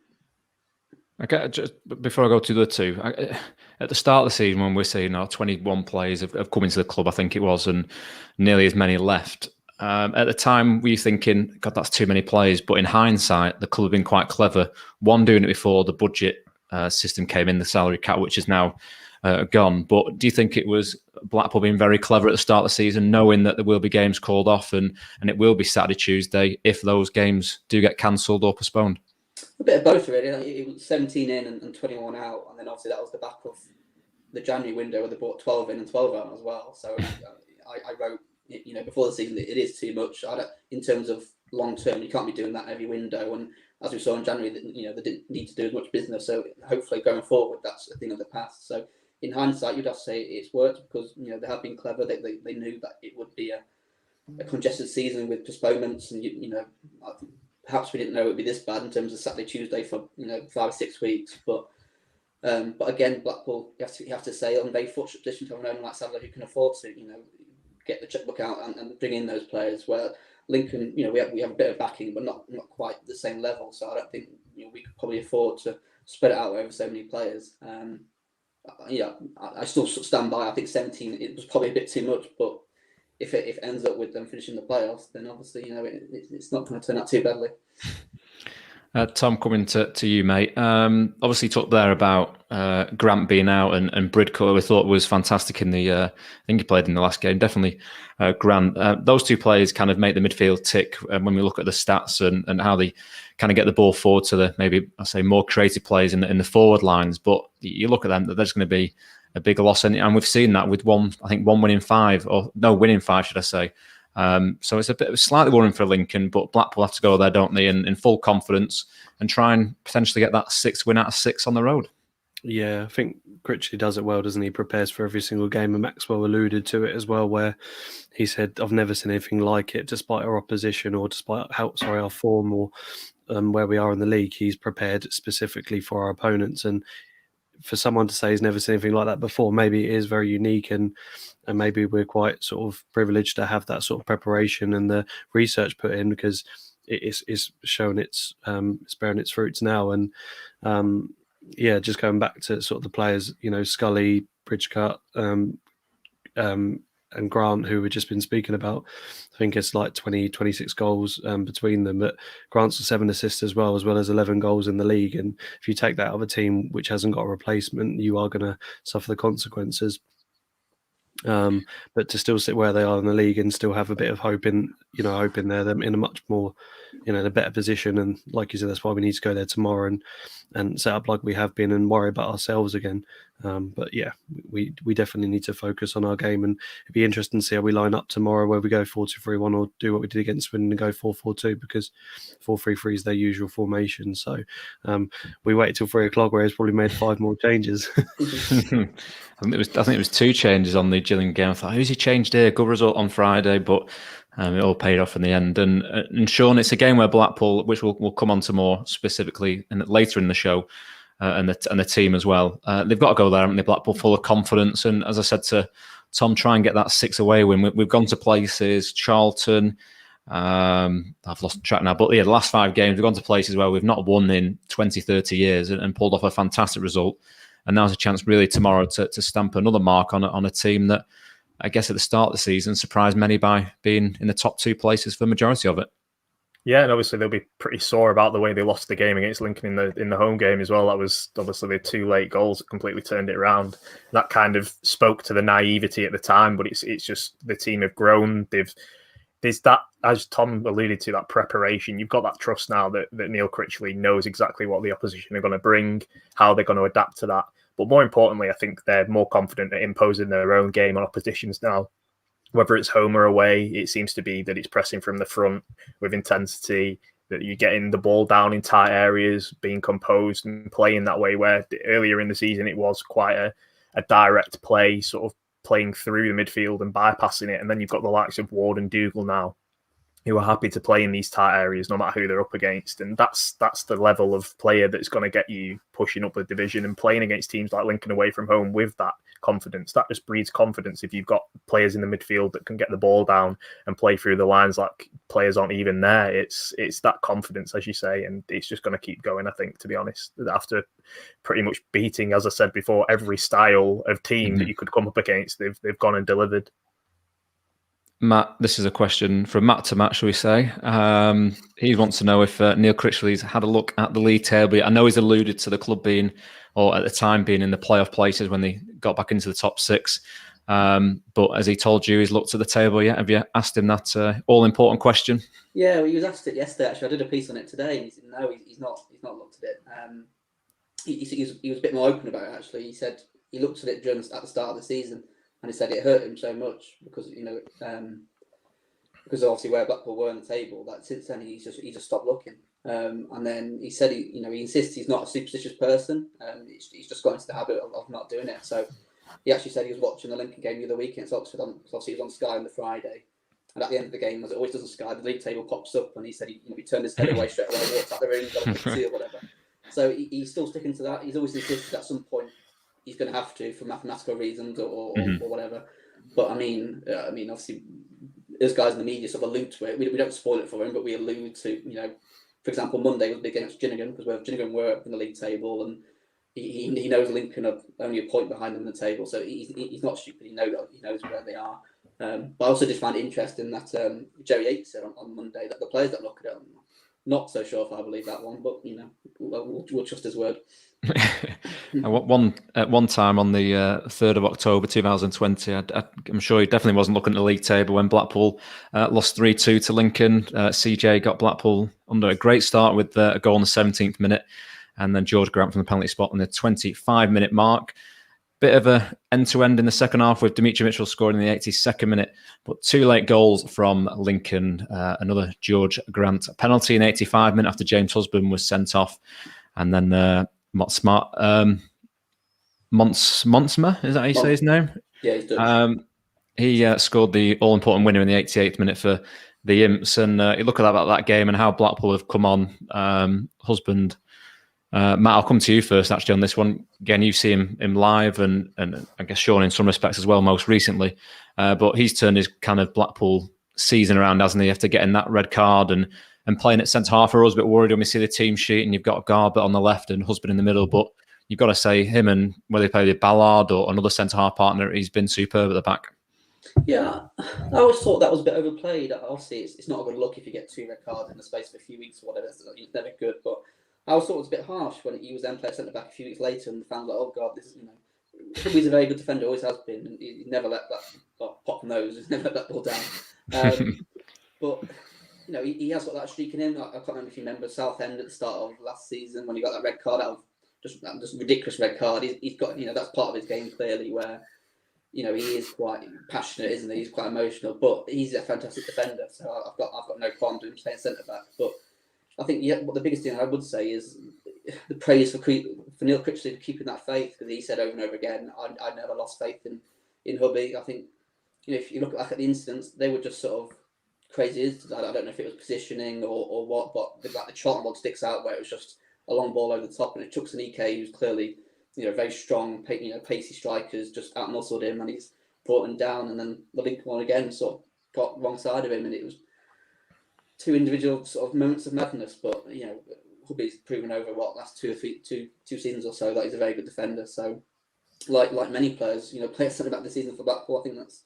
Speaker 1: Okay, just before I go to the two, at the start of the season when we're saying 21 players have come into the club, I think it was, and nearly as many left. At the time, were you thinking, God, that's too many players? But in hindsight, the club have been quite clever. One, doing it before the budget system came in, the salary cap, which is now gone. But do you think it was Blackpool being very clever at the start of the season, knowing that there will be games called off and it will be Saturday, Tuesday if those games do get cancelled or postponed?
Speaker 4: A bit of both, really. It was 17 in and 21 out, and then obviously that was the back of the January window where they brought 12 in and 12 out as well. So I wrote, before the season, it is too much. In terms of long term, you can't be doing that every window. And as we saw in January, they didn't need to do as much business. So hopefully going forward, that's a thing of the past. So in hindsight, you'd have to say it's worked because they have been clever. They knew that it would be a congested season with postponements, and perhaps we didn't know it would be this bad in terms of Saturday, Tuesday for 5 or 6 weeks. But again, Blackpool, you have to say, on a very fortunate position to have an owner like Sadler who can afford to get the checkbook out and bring in those players. Where Lincoln, we have a bit of backing, but not quite the same level. So I don't think we could probably afford to spread it out over so many players. I still stand by. I think 17 it was probably a bit too much, but if it ends up with them finishing the playoffs, then obviously it's not going to turn out too badly.
Speaker 1: Tom, coming to you, mate. Obviously, talked there about Grant being out and Bridcut, we thought was fantastic in the. I think he played in the last game. Definitely, Grant. Those two players kind of make the midfield tick when we look at the stats and how they kind of get the ball forward to the maybe I say more creative players in the forward lines. But you look at them, there's going to be a big loss, and we've seen that with one winning five, or no winning five, should I say? So it's a bit slightly worrying for Lincoln, but Blackpool have to go there, don't they, in full confidence and try and potentially get that 6th win out of 6 on the road.
Speaker 2: Yeah, I think Critchley does it well, doesn't he? Prepares for every single game, and Maxwell alluded to it as well, where he said, "I've never seen anything like it, despite our opposition or despite our form or where we are in the league. He's prepared specifically for our opponents." And for someone to say he's never seen anything like that before, maybe it is very unique, and maybe we're quite sort of privileged to have that sort of preparation and the research put in, because it's shown it's bearing its fruits now. And just going back to sort of the players, Scully, Bridcut, and Grant, who we've just been speaking about, I think it's like 26 goals between them. But Grant's 7 assists as well as 11 goals in the league. And if you take that out of a team which hasn't got a replacement, you are going to suffer the consequences. But to still sit where they are in the league and still have a bit of hope in there, them in a much more, in a better position. And like you said, that's why we need to go there tomorrow and set up like we have been and worry about ourselves again. But yeah, we definitely need to focus on our game, and it'd be interesting to see how we line up tomorrow, where we go 4-2-3-1 or do what we did against Swindon and go 4-4-2, because 4-3-3 is their usual formation. So we waited till 3 o'clock, where he's probably made 5 more changes.
Speaker 1: I think it was 2 changes on the Gillingham game. I thought, who's he changed here? Good result on Friday, but it all paid off in the end. And Sean, it's a game where Blackpool, which we'll come on to more specifically later in the show, and the team as well. They've got to go there, haven't they? Blackpool full of confidence, and as I said to Tom, try and get that 6 away win. We've gone to places, Charlton. I've lost track now, but yeah, the last 5 games we've gone to places where we've not won in 20, 30 years and pulled off a fantastic result. And now's a chance really tomorrow to stamp another mark on a team that I guess at the start of the season surprised many by being in the top 2 places for the majority of it.
Speaker 3: Yeah, and obviously they'll be pretty sore about the way they lost the game against Lincoln in the home game as well. That was obviously the 2 late goals that completely turned it around. That kind of spoke to the naivety at the time, but it's just the team have grown. There's that, as Tom alluded to, that preparation. You've got that trust now that Neil Critchley knows exactly what the opposition are going to bring, how they're going to adapt to that. But more importantly, I think they're more confident at imposing their own game on oppositions now. Whether it's home or away, it seems to be that it's pressing from the front with intensity, that you're getting the ball down in tight areas, being composed and playing that way, where earlier in the season it was quite a direct play, sort of playing through the midfield and bypassing it. And then you've got the likes of Ward and Dougal now, who are happy to play in these tight areas no matter who they're up against. And that's the level of player that's going to get you pushing up the division and playing against teams like Lincoln away from home with that confidence. That just breeds confidence if you've got players in the midfield that can get the ball down and play through the lines like players aren't even there. It's that confidence, as you say, and it's just going to keep going, I think, to be honest. After pretty much beating, as I said before, every style of team that you could come up against, they've gone and delivered.
Speaker 1: Matt, this is a question from Matt to Matt, shall we say. He wants to know if Neil Critchley's had a look at the league table. I know he's alluded to the club being, or at the time being in the playoff places when they got back into the top 6. But as he told you, he's looked at the table yet. Have you asked him that all-important question?
Speaker 4: Yeah, well, he was asked it yesterday. Actually, I did a piece on it today, and he said no, he's not. He's not looked at it. He was a bit more open about it. Actually, he said he looked at it at the start of the season, and he said it hurt him so much because because obviously where Blackpool were on the table. That since then he just stopped looking. And then he said he insists he's not a superstitious person. He's just got into the habit of not doing it. So he actually said he was watching the Lincoln game the other week against Oxford. Obviously he was on Sky on the Friday. And at the end of the game, as it always does on Sky, the league table pops up, and he said he turned his head away straight away, walked out the room, got a cup of tea or whatever. So he's still sticking to that. He's always insisted at some point he's going to have to for mathematical reasons or whatever. But I mean, obviously, those guys in the media sort of allude to it. We don't spoil it for him, but we allude to, for example, Monday was big against Gillingham because Gillingham were in the league table, and he knows Lincoln are only a point behind them in the table, so he's not stupid. He knows where they are. But I also just find it interesting that Jerry Yates said on Monday that the players that look at it, I'm not so sure if I believe that one, but we'll trust his word.
Speaker 1: At one time on the 3rd of October 2020, I'm sure he definitely wasn't looking at the league table when Blackpool lost 3-2 to Lincoln. CJ got Blackpool under a great start with a goal in the 17th minute, and then George Grant from the penalty spot in the 25-minute mark. Bit of a end-to-end in the second half with Dimitri Mitchell scoring in the 82nd minute, but 2 late goals from Lincoln. Another George Grant penalty in the 85 minute after James Husband was sent off, and then Monsma, is that how you say his name?
Speaker 4: Yeah, he's Dutch.
Speaker 1: He scored the all-important winner in the 88th minute for the Imps, and you look at that game and how Blackpool have come on. Husband. Matt, I'll come to you first, actually, on this one. Again, you see him live, and I guess Sean in some respects as well, most recently. But he's turned his kind of Blackpool season around, hasn't he, after getting that red card and playing at centre-half. I was a bit worried when we see the team sheet and you've got Garbutt on the left and Husband in the middle. But you've got to say him, and whether he played with Ballard or another centre-half partner, he's been superb at the back.
Speaker 4: Yeah, I always thought that was a bit overplayed. Obviously, it's not a good look if you get 2 red cards in the space of a few weeks or whatever. It's never good, but I always thought it was a bit harsh when he was then playing centre back a few weeks later and found like, oh God, this is, he's a very good defender, always has been, and he never let that pop nose, he's never let that ball down. But he has got that streak in him. I can't remember if you remember Southend at the start of last season when he got that red card out of just ridiculous red card. He's got that's part of his game clearly where he is quite passionate, isn't he? He's quite emotional, but he's a fantastic defender. So I've got no problem with him playing centre back, but I think what the biggest thing I would say is the praise for Neil Critchley for keeping that faith, because he said over and over again, I never lost faith in Hubby. I think if you look back at the incidents, they were just sort of crazy. I don't know if it was positioning or what, but the Charlton one sticks out where it was just a long ball over the top, and it Chuks and Ike, who's clearly very strong, pacey strikers, just outmuscled him, and he's brought him down. And then the Lincoln one again sort of got wrong side of him, and it was 2 individual sort of moments of madness, but Hubby's proven over last 2 seasons or so that he's a very good defender. So, like many players, players centre back this season for Blackpool. I think that's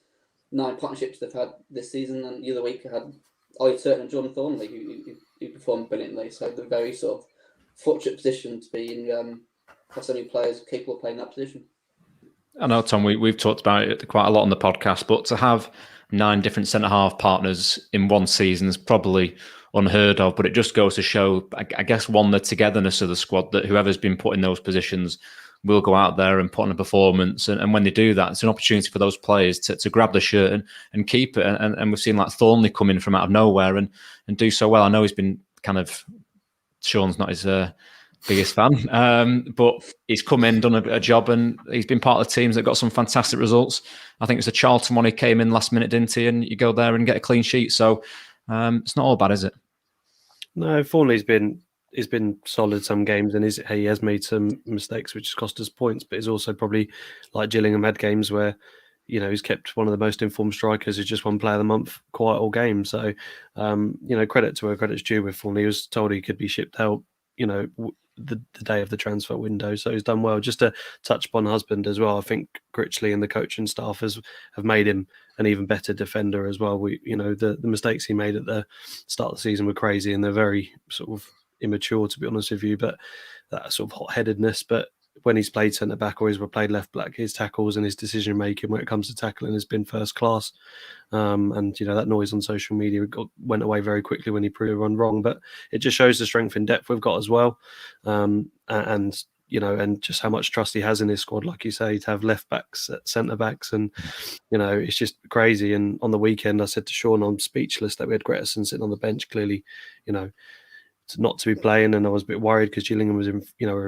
Speaker 4: 9 partnerships they've had this season, and the other week I had Ollie Turton and Jordan Thornley who performed brilliantly. So they're very sort of fortunate position to be in. Have so many players capable of playing that position.
Speaker 1: I know, Tom, we've talked about it quite a lot on the podcast, but to have 9 different centre-half partners in one season is probably unheard of, but it just goes to show, I guess, the togetherness of the squad, that whoever's been put in those positions will go out there and put on a performance. And when they do that, it's an opportunity for those players to grab the shirt and keep it. And we've seen like Thornley come in from out of nowhere and do so well. I know he's been Sean's not his biggest fan, but he's come in, done a job, and he's been part of the teams that got some fantastic results. I think it was the Charlton one, he came in last minute, didn't he? And you go there and get a clean sheet. So it's not all bad, is it?
Speaker 2: No, Thornley's been solid some games, and he has made some mistakes which has cost us points, but he's also probably, like Gillingham, had games where he's kept one of the most informed strikers who's just won Player of the Month quite all game. So credit to where credit's due with Thornley. He was told he could be shipped out the day of the transfer window, so he's done well. Just to touch upon Husband as well, I think Critchley and the coaching staff have made him an even better defender as well. The mistakes he made at the start of the season were crazy, and they're very sort of immature, to be honest with you, but that sort of hot-headedness. But when he's played centre back or he's played left back, his tackles and his decision making when it comes to tackling has been first class. And that noise on social media went away very quickly when he proved everyone wrong. But it just shows the strength and depth we've got as well, and just how much trust he has in his squad, like you say, to have left backs, centre backs, and it's just crazy. And on the weekend, I said to Sean, I'm speechless that we had Gretterson sitting on the bench. Clearly, not to be playing, and I was a bit worried because Gillingham was in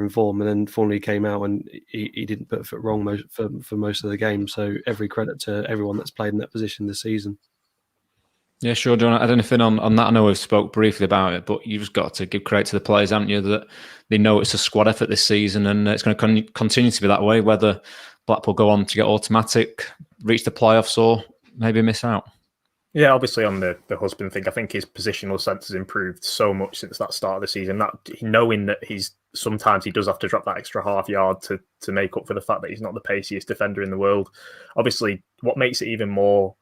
Speaker 2: form, and then finally came out and he didn't put a foot wrong for most of the game. So every credit to everyone that's played in that position this season.
Speaker 1: Yeah, sure. Do you want to add anything on that? I know we've spoke briefly about it, but you've just got to give credit to the players, haven't you, that they know it's a squad effort this season, and it's going to continue to be that way, whether Blackpool go on to get automatic, reach the playoffs, or maybe miss out.
Speaker 3: Yeah, obviously on the husband thing, I think his positional sense has improved so much since that start of the season. That knowing that sometimes he does have to drop that extra half yard to make up for the fact that he's not the paciest defender in the world. Obviously, what makes it even more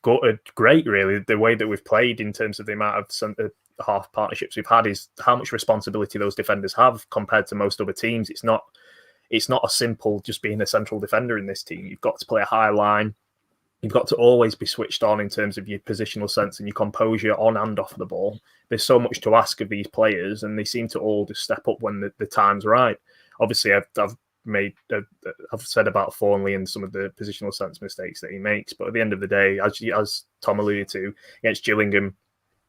Speaker 3: great, really, the way that we've played in terms of the amount of half partnerships we've had is how much responsibility those defenders have compared to most other teams. It's not a simple just being a central defender in this team. You've got to play a high line. You've got to always be switched on in terms of your positional sense and your composure on and off the ball. There's so much to ask of these players, and they seem to all just step up when the time's right. Obviously, I've said about Thornley and some of the positional sense mistakes that he makes, but at the end of the day, as Tom alluded to against Gillingham,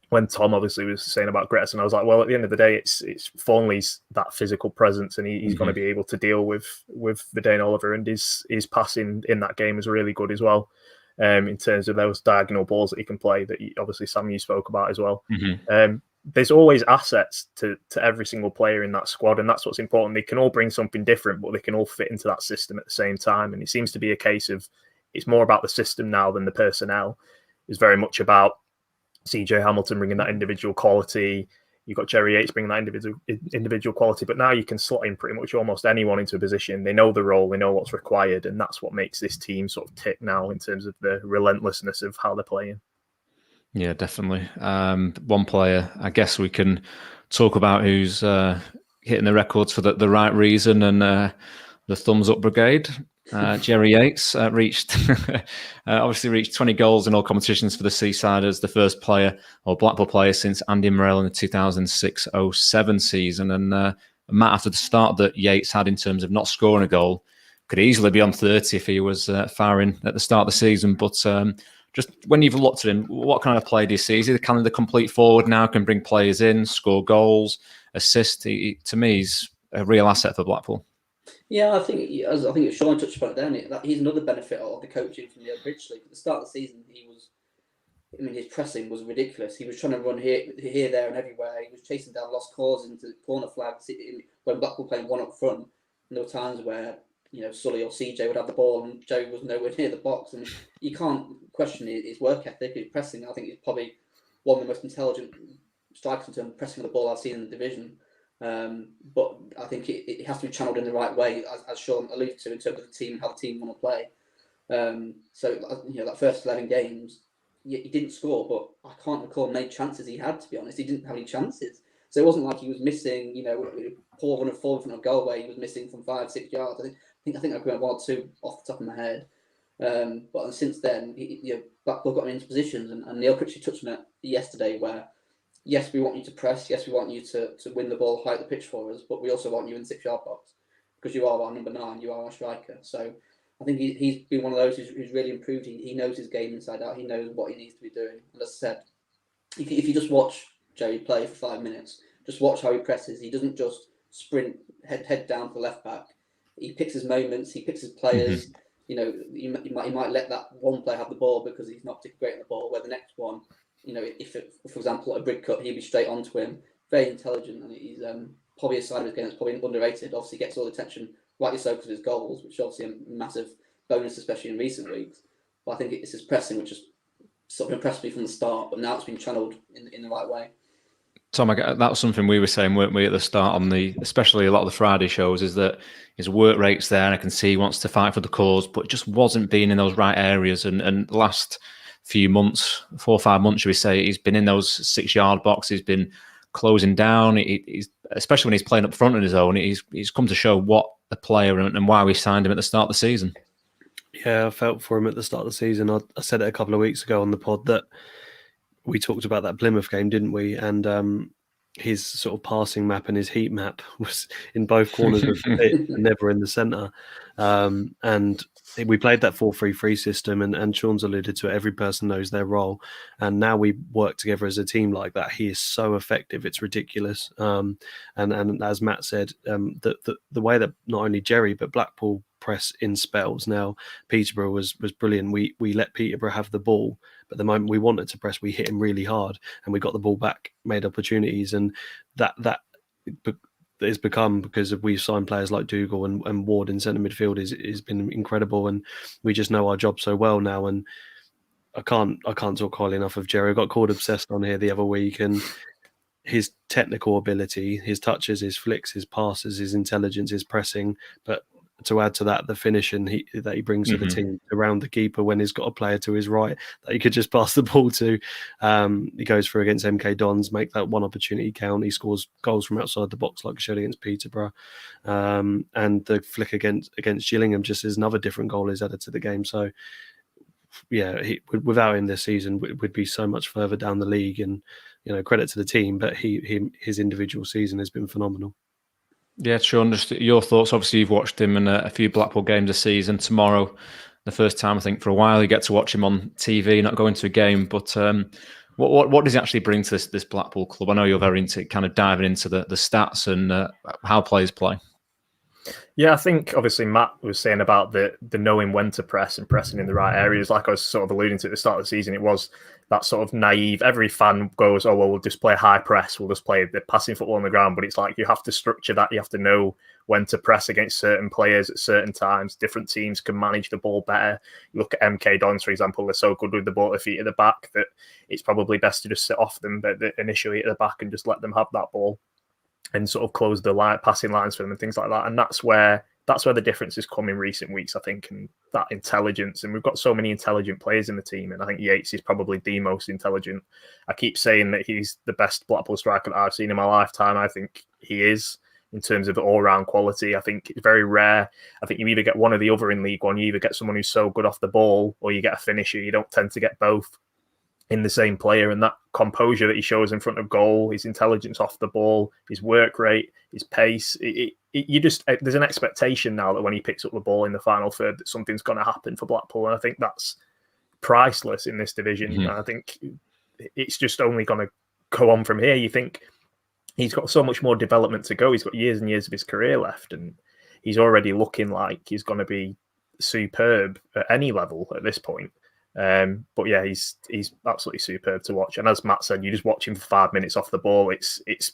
Speaker 3: when Tom obviously was saying about Gretterson, I was like, well, at the end of the day, it's Thornley's that physical presence, and he's going to be able to deal with Vidane Oliver, and his passing in that game was really good as well. In terms of those diagonal balls that he can play, that obviously Sam, you spoke about as well. There's always assets to every single player in that squad, and that's what's important. They can all bring something different, but they can all fit into that system at the same time. And it seems to be a case of it's more about the system now than the personnel. It's very much about CJ Hamilton bringing that individual quality. You've got Jerry Yates bringing that individual quality, but now you can slot in pretty much almost anyone into a position. They know the role, they know what's required, and that's what makes this team sort of tick now in terms of the relentlessness of how they're playing. Yeah, definitely. One player, I guess we can talk about who's hitting the records for the right reason, and the thumbs up brigade. Jerry Yates obviously reached 20 goals in all competitions for the Seasiders, the first player or Blackpool player since Andy Morrell in the 2006-07 season. And Matt, after the start that Yates had in terms of not scoring a goal, could easily be on 30 if he was firing at the start of the season. But just when you've looked at him, what kind of player do you see? Is he kind of the complete forward now, can bring players in, score goals, assist? To me, he's a real asset for Blackpool.
Speaker 4: Yeah, I think Sean touched upon it there. He's another benefit of the coaching from the Bridge League. At the start of the season, his pressing was ridiculous. He was trying to run here, there, and everywhere. He was chasing down lost causes into corner flags when Blackpool playing one up front. And there were times where Sully or CJ would have the ball and Joe was nowhere near the box. And you can't question his work ethic, his pressing. I think he's probably one of the most intelligent strikers in terms of pressing the ball I've seen in the division. But I think it has to be channeled in the right way, as Sean alluded to, in terms of the team, how the team want to play. So that first 11 games, he didn't score, but I can't recall many chances he had. To be honest, he didn't have any chances. So it wasn't like he was missing, poor run of fall in front of goal where he was missing from 5-6 yards. I think I've got one or two off the top of my head. But since then, Blackpool got him into positions, and Neil Critchley touched on it yesterday, where yes, we want you to press. Yes, we want you to win the ball, high the pitch for us. But we also want you in the 6-yard box because you are our number 9. You are our striker. So I think he's been one of those who's really improved. He knows his game inside out. He knows what he needs to be doing. And as I said, if you just watch Joey play for 5 minutes, just watch how he presses. He doesn't just sprint head down to the left back. He picks his moments. He picks his players. Mm-hmm. He might let that one player have the ball because he's not particularly great at the ball. Where the next one, if for example, a Brig cut, he'd be straight onto him. Very intelligent, and he's probably a side of his game that's probably underrated. Obviously, gets all the attention, rightly so, because of his goals, which is obviously a massive bonus, especially in recent weeks. But I think it's his pressing which has sort of impressed me from the start, but now it's been channeled in the right way.
Speaker 1: Tom, that was something we were saying, weren't we, at the start on especially a lot of the Friday shows, is that his work rate's there, and I can see he wants to fight for the cause, but just wasn't being in those right areas. And last few months, 4 or 5 months, should we say, he's been in those 6-yard boxes, he's been closing down. He's especially when he's playing up front on his own, he's come to show what a player and why we signed him at the start of the season.
Speaker 2: Yeah, I felt for him at the start of the season. I said it a couple of weeks ago on the pod that we talked about that Plymouth game, didn't we? And his sort of passing map and his heat map was in both corners of the pitch and never in the centre. And we played that 4-3-3 system, and Sean's alluded to it. Every person knows their role. And now we work together as a team like that. He is so effective. It's ridiculous. And as Matt said, the way that not only Jerry, but Blackpool press in spells. Now, Peterborough was brilliant. We let Peterborough have the ball, but the moment we wanted to press, we hit him really hard, and we got the ball back, made opportunities, and that has become, because we've signed players like Dougal and Ward in centre midfield has been incredible, and we just know our job so well now. And I can't talk highly enough of Jerry. I got called obsessed on here the other week, and his technical ability, his touches, his flicks, his passes, his intelligence, his pressing, but to add to that, the finishing that he brings to the team around the keeper when he's got a player to his right that he could just pass the ball to. He goes through against MK Dons, make that one opportunity count. He scores goals from outside the box like he showed against Peterborough. And the flick against Gillingham just is another different goal he's added to the game. So, yeah, without him this season, would be so much further down the league. And, credit to the team, but his individual season has been phenomenal.
Speaker 1: Yeah, Sean, just your thoughts. Obviously, you've watched him in a few Blackpool games this season. Tomorrow, the first time, I think, for a while, you get to watch him on TV, not going to a game. But what does he actually bring to this Blackpool club? I know you're very into kind of diving into the stats and how players play.
Speaker 3: Yeah, I think obviously Matt was saying about the knowing when to press and pressing in the right areas. Like I was sort of alluding to at the start of the season, it was that sort of naive. Every fan goes, oh, well, we'll just play high press. We'll just play the passing football on the ground. But it's like you have to structure that. You have to know when to press against certain players at certain times. Different teams can manage the ball better. You look at MK Dons, for example, they're so good with the ball at their feet at the back that it's probably best to just sit off them initially at the back and just let them have that ball and sort of close the passing lines for them and things like that. And that's where the difference has come in recent weeks, I think, and that intelligence. And we've got so many intelligent players in the team, and I think Yates is probably the most intelligent. I keep saying that he's the best Blackpool striker that I've seen in my lifetime. I think he is, in terms of all-round quality. I think it's very rare. I think you either get one or the other in League One. You either get someone who's so good off the ball, or you get a finisher. You don't tend to get both in the same player. And that composure that he shows in front of goal, his intelligence off the ball, his work rate, his pace, there's an expectation now that when he picks up the ball in the final third that something's going to happen for Blackpool. And I think that's priceless in this division. And I think it's just only going to go on from here. You think he's got so much more development to go. He's got years and years of his career left, and he's already looking like he's going to be superb at any level at this point. But yeah, he's absolutely superb to watch. And as Matt said, you just watch him for 5 minutes off the ball. It's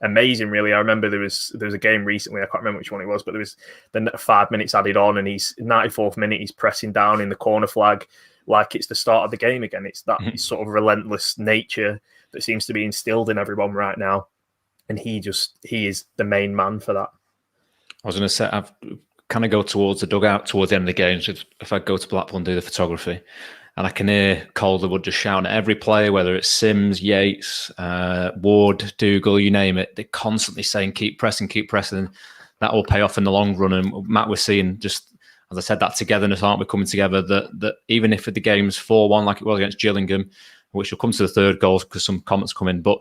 Speaker 3: amazing, really. I remember there was a game recently. I can't remember which one it was, but there was the 5 minutes added on, and he's 94th minute. He's pressing down in the corner flag like it's the start of the game again. It's that sort of relentless nature that seems to be instilled in everyone right now, and he is the main man for that.
Speaker 1: I was going to say, I've kind of go towards the dugout towards the end of the game. So if I go to Blackpool and do the photography, and I can hear Calderwood just shouting at every player, whether it's Sims, Yates, Ward, Dougal, you name it, they're constantly saying, keep pressing, and that will pay off in the long run. And Matt, we're seeing, just as I said, that togetherness, aren't we, coming together, that even if the game's 4-1 like it was against Gillingham, which will come to the third goal because some comments come in, but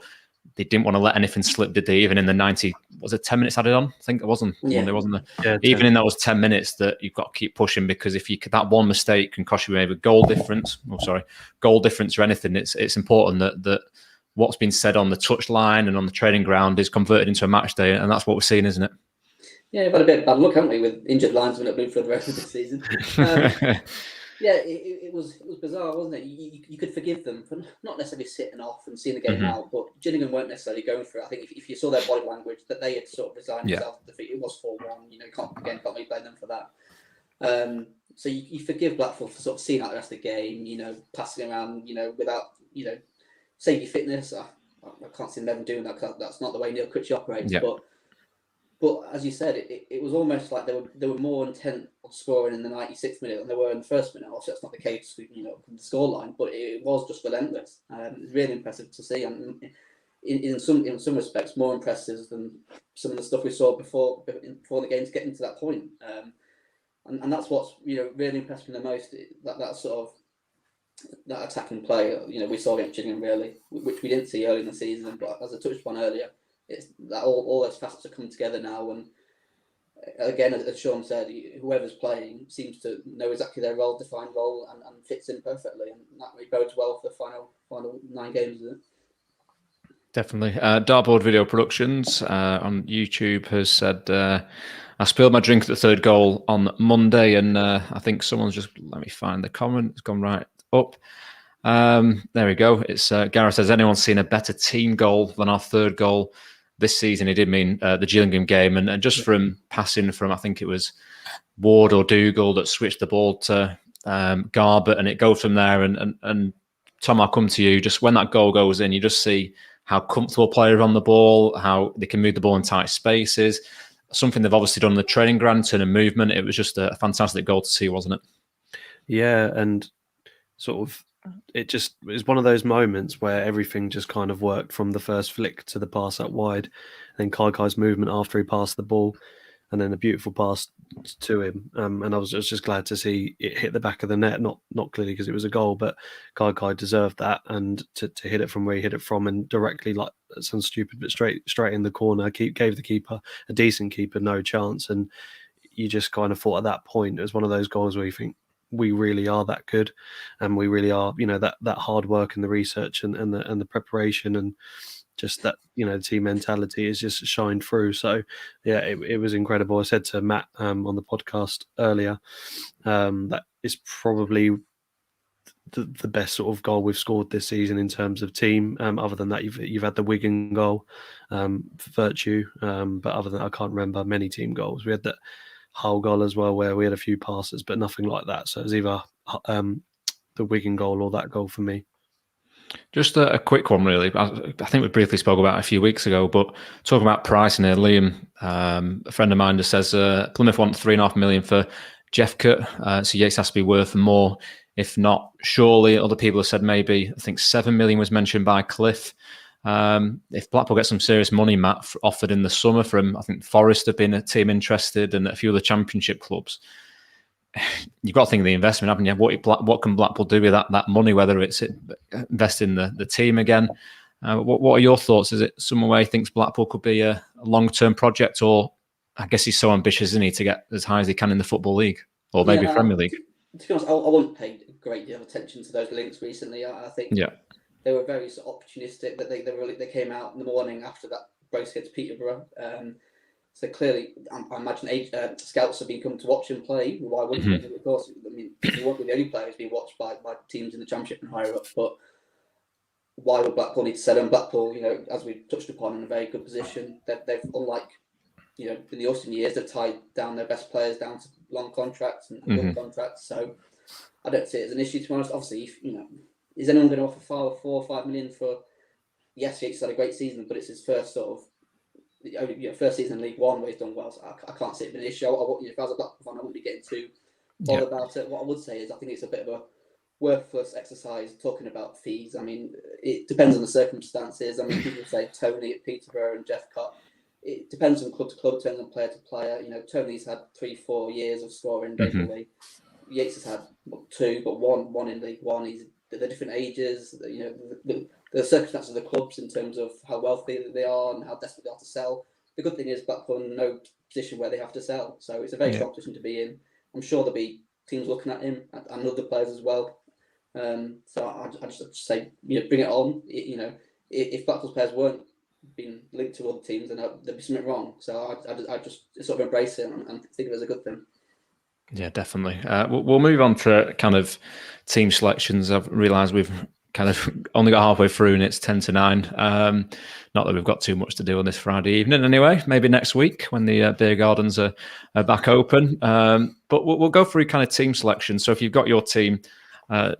Speaker 1: they didn't want to let anything slip, did they? Even in the 90, was it 10 minutes added on? I think it wasn't.
Speaker 4: Yeah.
Speaker 1: There wasn't.
Speaker 2: Yeah,
Speaker 1: even in those 10 minutes, that you've got to keep pushing, because if that one mistake can cost you maybe goal difference or anything, it's important that what's been said on the touchline and on the training ground is converted into a match day, and that's what we're seeing, isn't it?
Speaker 4: Yeah, we've had a bit of bad luck, haven't we, with injured linesmen that moved for the rest of the season. Yeah, it was bizarre, wasn't it? You could forgive them for not necessarily sitting off and seeing the game out, but Gillingham weren't necessarily going for it. I think if you saw their body language, that they had sort of resigned themselves to defeat. It was 4-1. Can't really blame them for that. So you forgive Blackpool for sort of seeing out the rest of the game, passing around, without, safety fitness. I can't see them ever doing that, because that's not the way Neil Critchley operates.
Speaker 1: Yeah.
Speaker 4: But as you said, it was almost like they were more intent on scoring in the 96th minute than they were in the first minute. Obviously, that's not the case, from the scoreline, but it was just relentless. It was really impressive to see. And in some respects more impressive than some of the stuff we saw before the games getting to that point. And that's what's really impressed me the most. That sort of that attacking play. We saw against Gillingham really, which we didn't see early in the season. But as I touched upon earlier, it's that all those facets are coming together now. And again, as Sean said, whoever's playing seems to know exactly their role, defined role, and fits in perfectly. And that really bodes well for the final 9 games, isn't it?
Speaker 1: Definitely. Dartboard Video Productions on YouTube has said, I spilled my drink at the third goal on Monday, and I think someone's just, let me find the comment, it's gone right up. There we go. It's Gareth says, anyone seen a better team goal than our third goal this season? He did mean the Gillingham game, and just from passing from, I think it was Ward or Dougal that switched the ball to Garbutt, and it goes from there. And Tom, I'll come to you. Just when that goal goes in, you just see how comfortable players are on the ball, how they can move the ball in tight spaces. Something they've obviously done in the training ground, turn and movement. It was just a fantastic goal to see, wasn't it? Yeah,
Speaker 2: and sort of it was one of those moments where everything just kind of worked, from the first flick to the pass out wide, and then Kai's movement after he passed the ball, and then a beautiful pass to him. And I was just glad to see it hit the back of the net, not clearly because it was a goal, but Kai deserved that, and to hit it from where he hit it from, and directly, like, that sounds stupid, but straight in the corner, gave the keeper, a decent keeper, no chance. And you just kind of thought at that point, it was one of those goals where you think, we really are that good, and we really are, that hard work and the research and the preparation, and just that, the team mentality is just shined through. So yeah, it was incredible. I said to Matt on the podcast earlier, that is probably the best sort of goal we've scored this season in terms of team. Other than that, you've had the Wigan goal, Virtue, but other than that, I can't remember many team goals. We had that Hull goal as well, where we had a few passes, but nothing like that. So it was either the Wigan goal or that goal for me.
Speaker 1: Just a quick one, really. I think we briefly spoke about it a few weeks ago, but talking about pricing here, Liam, a friend of mine, just says Plymouth want $3.5 million for Jeffcott, so Yates has to be worth more. If not, surely other people have said maybe, I think $7 million was mentioned by Cliff. If Blackpool get some serious money, Matt, offered in the summer from, I think Forest have been a team interested, and a few other Championship clubs, you've got to think of the investment, haven't you? What can Blackpool do with that money, whether it's invest in the team again? What are your thoughts? Is it someone where he thinks Blackpool could be a long-term project, or I guess he's so ambitious, isn't he, to get as high as he can in the Football League, or maybe Premier League?
Speaker 4: To be honest, I wouldn't pay a great deal of attention to those links recently. I think they were very sort of opportunistic, that they came out in the morning after that brace against Peterborough. So clearly, I imagine scouts have been coming to watch him play. Why wouldn't they? Of course, I mean, he won't be the only player who's been watched by teams in the Championship and higher up. But why would Blackpool need to sell him? Blackpool, as we touched upon, in a very good position. They've unlike, in the Austin years, they've tied down their best players down to long contracts and good contracts. So I don't see it as an issue, to be honest. Obviously, is anyone going to offer 4 or 5 million for? Yes, he's had a great season, but it's his first sort of. First season in League One where he's done well, so I can't see it being an issue. If I was a Blackpool fan, I wouldn't be getting too bothered about it. What I would say is I think it's a bit of a worthless exercise talking about fees. I mean, it depends on the circumstances. I mean, people say Tony at Peterborough and Jeffcott. It depends on club to club, depends on player to player. Tony's had 3-4 years of scoring regularly. Yates has had 2, but one in League One. They're different ages. The circumstances of the clubs in terms of how wealthy they are and how desperate they are to sell. The good thing is Blackpool are in no position where they have to sell, so it's a very strong position to be in. I'm sure there'll be teams looking at him and other players as well. So I just say, bring it on. If Blackpool's players weren't being linked to other teams, then there'd be something wrong. So I just sort of embrace it and think of it as a good thing.
Speaker 1: Yeah, definitely. We'll move on to kind of team selections. I've realised we've kind of only got halfway through and it's 10 to 9. Not that we've got too much to do on this Friday evening anyway, maybe next week when the beer gardens are back open. But we'll go through kind of team selection. So if you've got your team,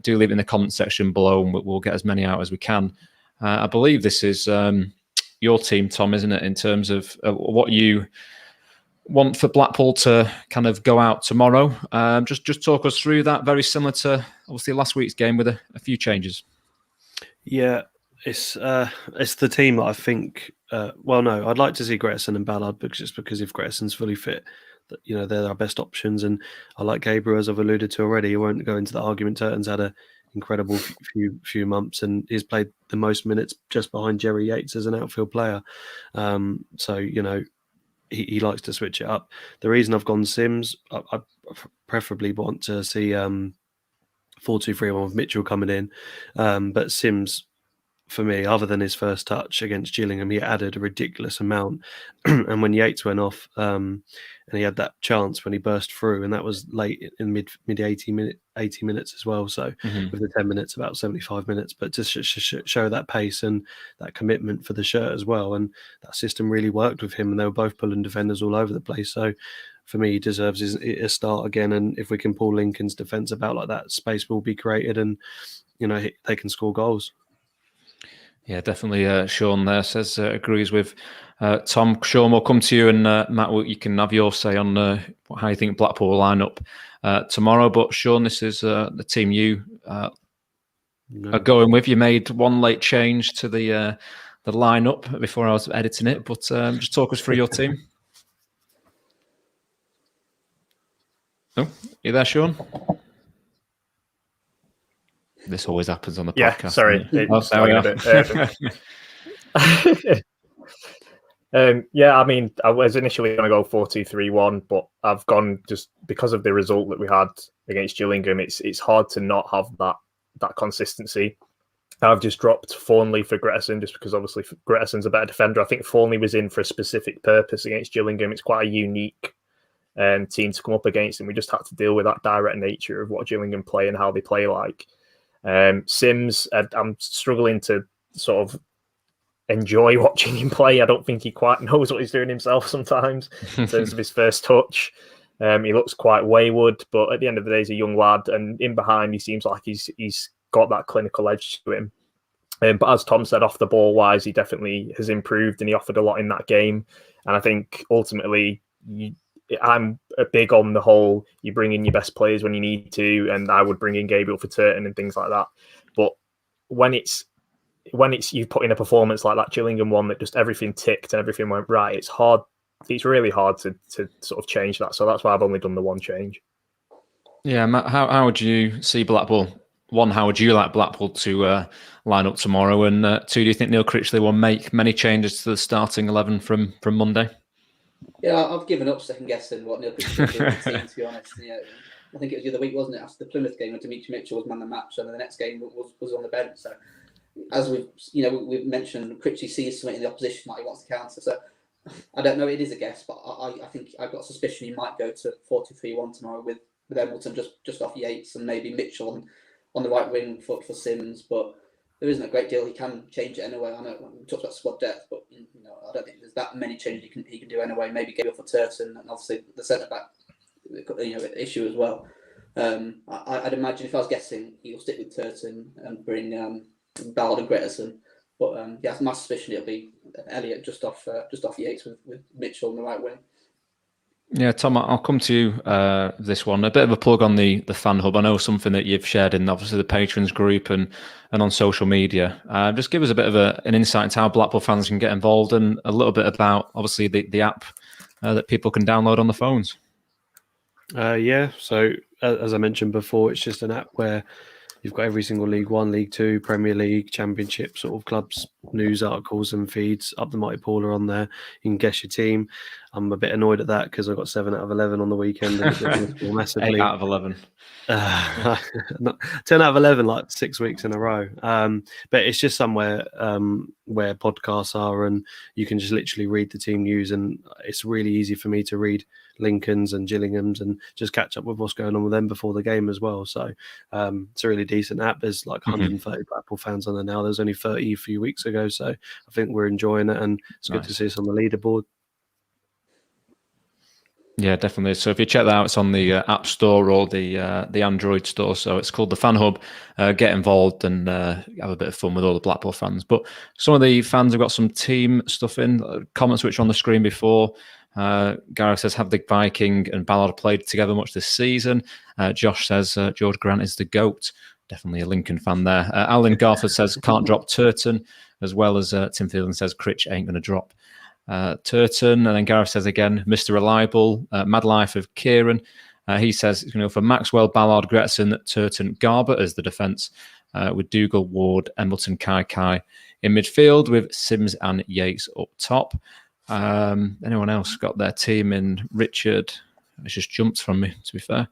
Speaker 1: do leave it in the comment section below and we'll get as many out as we can. I believe this is your team, Tom, isn't it, in terms of what you want for Blackpool to kind of go out tomorrow. Just talk us through that. Very similar to obviously last week's game with a few changes.
Speaker 2: Yeah, It's the team that I think. Well, no, I'd like to see Gretson and Ballard because if Gretson's fully fit, they're our best options. And I like Gabriel, as I've alluded to already. I won't go into the argument. Turton's had an incredible few months, and he's played the most minutes just behind Jerry Yates as an outfield player. So he likes to switch it up. The reason I've gone Sims, I preferably want to see 4-2-3-1 with Mitchell coming in, but Sims, for me, other than his first touch against Gillingham, he added a ridiculous amount. And when Yates went off, and he had that chance when he burst through, and that was late in mid 80 minutes as well. So with the 10 minutes, about 75 minutes, but to show that pace and that commitment for the shirt as well. And that system really worked with him, and they were both pulling defenders all over the place. So for me, he deserves a start again. And if we can pull Lincoln's defence about like that, space will be created, and they can score goals.
Speaker 1: Yeah, definitely. Sean there says agrees with Tom. Sean, we'll come to you, and Matt, you can have your say on how you think Blackpool will line up tomorrow. But Sean, this is the team you are going with. You made one late change to the lineup before I was editing it, but just talk us through your team. Oh, you there, Sean? This always happens on the podcast.
Speaker 3: Yeah, sorry. Yeah, I mean, I was initially going to go 4-2-3-1, but I've gone just because of the result that we had against Gillingham. It's hard to not have that consistency. I've just dropped Thornley for Gretson just because obviously Gretson's a better defender. I think Thornley was in for a specific purpose against Gillingham. It's quite a unique team to come up against, and we just had to deal with that direct nature of what Gillingham play and how they play like. Sims, I'm struggling to sort of enjoy watching him play. I don't think he quite knows what he's doing himself sometimes in terms of his first touch. He looks quite wayward, but at the end of the day, he's a young lad, and in behind, he seems like he's got that clinical edge to him. But as Tom said, off the ball wise, he definitely has improved, and he offered a lot in that game. And I think ultimately, I'm big on the whole, you bring in your best players when you need to, and I would bring in Gabriel for Turton and things like that. But when it's you put in a performance like that Gillingham one that just everything ticked and everything went right, it's hard. It's really hard to sort of change that. So that's why I've only done the one change.
Speaker 1: Yeah, Matt, how would you see Blackpool? One, how would you like Blackpool to line up tomorrow? And two, do you think Neil Critchley will make many changes to the starting 11 from Monday?
Speaker 4: Yeah, I've given up second guessing what Neil Critchley did with the team, to be honest. Yeah, I think it was the other week, wasn't it? After the Plymouth game, when Dimitri Mitchell was man of the match, and the next game was on the bench. So, as we've mentioned, Critchley sees something in the opposition that he wants to counter. So, I don't know. It is a guess, but I think I've got a suspicion he might go to 4-2-3-1 tomorrow with Embleton just off Yates and maybe Mitchell on the right wing for Sims. But there isn't a great deal he can change it anyway. I know we talked about squad depth, but I don't think there's that many changes he can do anyway. Maybe Gabriel for Turton, and obviously the centre back issue as well. I'd imagine if I was guessing, he'll stick with Turton and bring Ballard and Gretson. But yeah, my suspicion it'll be Elliott just off Yates with Mitchell on the right wing.
Speaker 1: Yeah, Tom, I'll come to you this one. A bit of a plug on the fan hub. I know something that you've shared in obviously the patrons group and on social media. Just give us a bit of an insight into how Blackpool fans can get involved, and a little bit about obviously the app that people can download on the phones.
Speaker 2: Yeah, so as I mentioned before, it's just an app where you've got every single League One, League Two, Premier League, Championship sort of clubs, news articles and feeds. Up the Mighty Paul are on there. You can guess your team. I'm a bit annoyed at that because I got 7 out of 11 on the weekend. And it massively.
Speaker 1: 8 out of 11.
Speaker 2: 10 out of 11, like 6 weeks in a row. But it's just somewhere where podcasts are, and you can just literally read the team news, and it's really easy for me to read Lincoln's and Gillingham's and just catch up with what's going on with them before the game as well. So it's a really decent app. There's like 130 Blackpool fans on there now. There's only 30 a few weeks ago, so I think we're enjoying it, and it's good to see us on the leaderboard.
Speaker 1: Yeah, definitely. So if you check that out, it's on the App Store or the Android store. So it's called the Fan Hub. Get involved and have a bit of fun with all the Blackpool fans. But some of the fans have got some team stuff in. Comments which are on the screen before. Gareth says, have the Viking and Ballard played together much this season? Josh says, George Grant is the GOAT. definitely a Lincoln fan there. Alan Garford says can't drop Turton, as well as Tim Thielen says Critch ain't going to drop Turton. And then Gareth says again, Mr. Reliable, Mad Life of Kieran. He says it's going to go for Maxwell, Ballard, Gretson, Turton, Garber as the defence, with Dougal, Ward, Embleton, Kai in midfield, with Sims and Yates up top. Anyone else got their team in? Richard, it's just jumped from me, to be fair.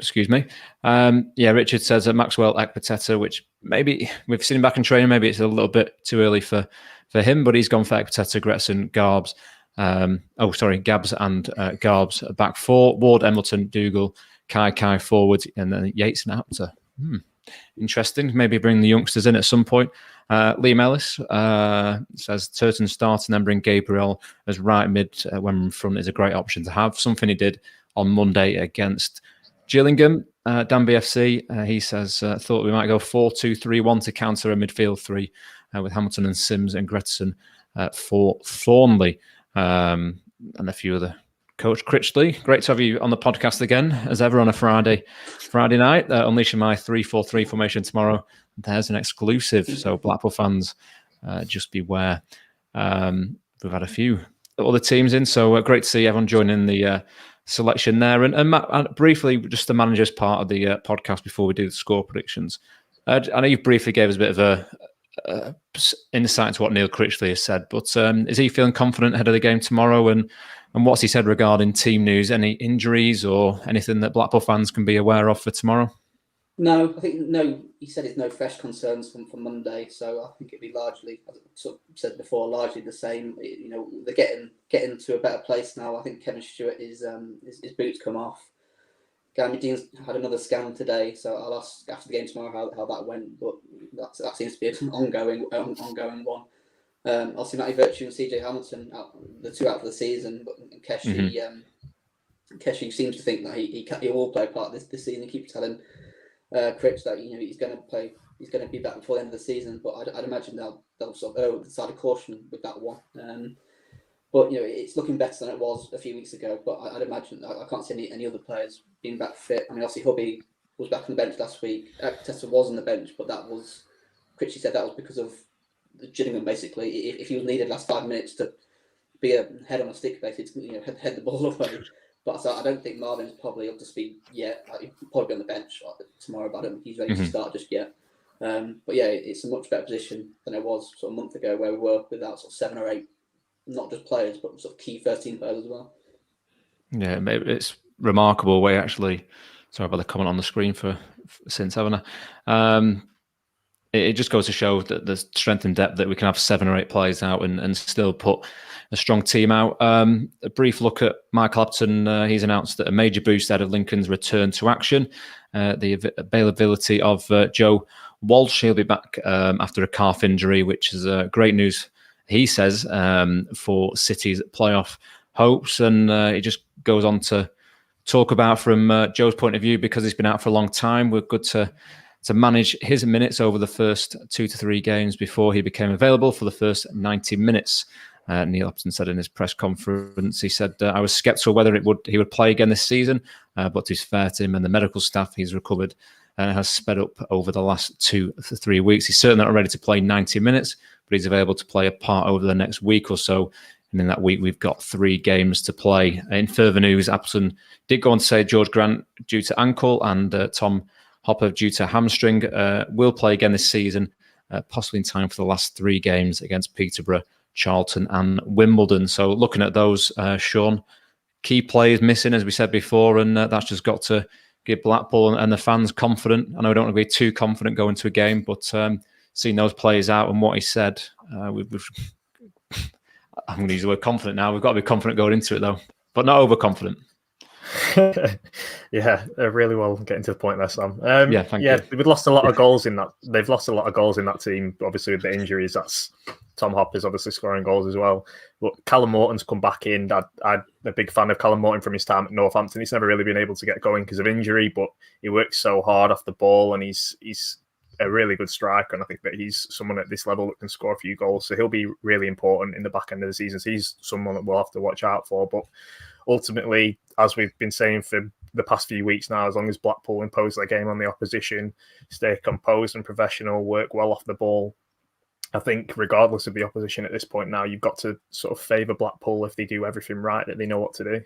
Speaker 1: Excuse me. Richard says Maxwell, Ekpiteta, which maybe we've seen him back in training. Maybe it's a little bit too early for him, but he's gone for Ekpiteta, Gretson, Garbs. Gabs and Garbs back four. Ward, Embleton, Dougal, Kai forward, and then Yates and Apter. Interesting. Maybe bring the youngsters in at some point. Liam Ellis says Turton start and then bring Gabriel as right mid when in front is a great option to have. Something he did on Monday against Gillingham. Dan BFC, he says, thought we might go 4-2-3-1 to counter a midfield three with Hamilton and Sims and Gretson for Thornley. And a few other. Coach Critchley, great to have you on the podcast again, as ever on a Friday night. Unleashing my 3-4-3 formation tomorrow. There's an exclusive, so Blackpool fans, just beware. We've had a few other teams in, so great to see everyone joining the selection there. And Matt, briefly, just the manager's part of the podcast before we do the score predictions. I know you briefly gave us a bit of a insight into what Neil Critchley has said, but is he feeling confident ahead of the game tomorrow? And what's he said regarding team news? Any injuries or anything that Blackpool fans can be aware of for tomorrow?
Speaker 4: No, I think no. He said it's no fresh concerns from Monday, so I think it'd be largely, as I sort of said before, largely the same. You know, they're getting to a better place now. I think Kevin Stewart his boots come off. Gary Dean's had another scan today, so I'll ask after the game tomorrow how that went. But that seems to be an ongoing one. Obviously, Matty Virtue and CJ Hamilton, the two out for the season, but Keshi seems to think that he will play part of this season. He keeps telling Critch that he's going to play. He's going to be back before the end of the season, but I'd imagine they'll sort of err with the side of caution with that one. But it's looking better than it was a few weeks ago. But I'd imagine I can't see any other players being back fit. I mean, obviously Hubby was back on the bench last week. Tessa was on the bench, but Critchley said that was because of the Gillingham. Basically, if he was needed last 5 minutes to be a head on a stick, basically, head the ball away. But I don't think Marvin's probably up to speed yet. He'll probably be on the bench tomorrow, but I don't think he's ready to start just yet. But yeah, it's a much better position than it was sort of a month ago, where we were without sort of 7 or 8, not just players, but sort of key first team players as well. Yeah,
Speaker 1: it's remarkable way actually. Sorry about the comment on the screen since, haven't I? It just goes to show that there's strength and depth that we can have 7 or 8 players out and still put a strong team out. A brief look at Michael Upton. He's announced that a major boost out of Lincoln's return to action. The availability of Joe Walsh. He'll be back after a calf injury, which is great news, he says, for City's playoff hopes. And he just goes on to talk about, from Joe's point of view, because he's been out for a long time, we're good to manage his minutes over the first 2 to 3 games before he became available for the first 90 minutes. Neil Upton said in his press conference, he said, I was sceptical whether he would play again this season, but to be fair to him and the medical staff, he's recovered and has sped up over the last 2 to 3 weeks. He's certainly not ready to play 90 minutes, but he's available to play a part over the next week or so. And in that week, we've got 3 games to play. In further news, Upton did go on to say George Grant due to ankle and Tom Hopper due to hamstring will play again this season, possibly in time for the last 3 games against Peterborough, Charlton and Wimbledon. So looking at those, Sean, key players missing, as we said before, and that's just got to give Blackpool and the fans confident. I know we don't want to be too confident going to a game, but seeing those players out and what he said, I'm going to use the word confident now. We've got to be confident going into it, though, but not overconfident.
Speaker 3: Yeah, really well getting to the point there, Sam.
Speaker 1: Thank you.
Speaker 3: We've lost a lot of goals in that. They've lost a lot of goals in that team. Obviously, with the injuries, that's Tom Hopper's obviously scoring goals as well. But Callum Morton's come back in. I'm a big fan of Callum Morton from his time at Northampton. He's never really been able to get going because of injury, but he works so hard off the ball, and he's a really good striker. And I think that he's someone at this level that can score a few goals. So he'll be really important in the back end of the season. So he's someone that we'll have to watch out for. But ultimately, as we've been saying for the past few weeks now, as long as Blackpool impose their game on the opposition, stay composed and professional, work well off the ball, I think regardless of the opposition at this point now, you've got to sort of favour Blackpool if they do everything right, that they know what to do.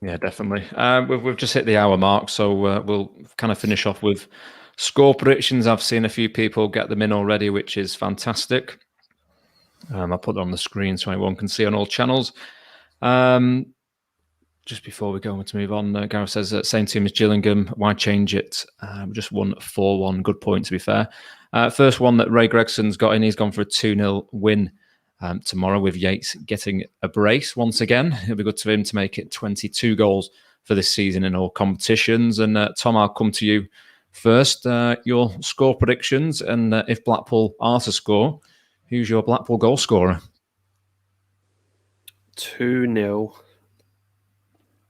Speaker 1: Yeah, definitely. We've just hit the hour mark, so we'll kind of finish off with score predictions. I've seen a few people get them in already, which is fantastic. I'll put them on the screen so anyone can see on all channels. Just before we go to move on, Gareth says same team as Gillingham. Why change it? We just won 4-1. Good point, to be fair. First one that Ray Gregson's got in, he's gone for a 2-0 win tomorrow with Yates getting a brace once again. It'll be good for him to make it 22 goals for this season in all competitions. And Tom, I'll come to you first. Your score predictions, and if Blackpool are to score, who's your Blackpool goal scorer?
Speaker 2: 2-0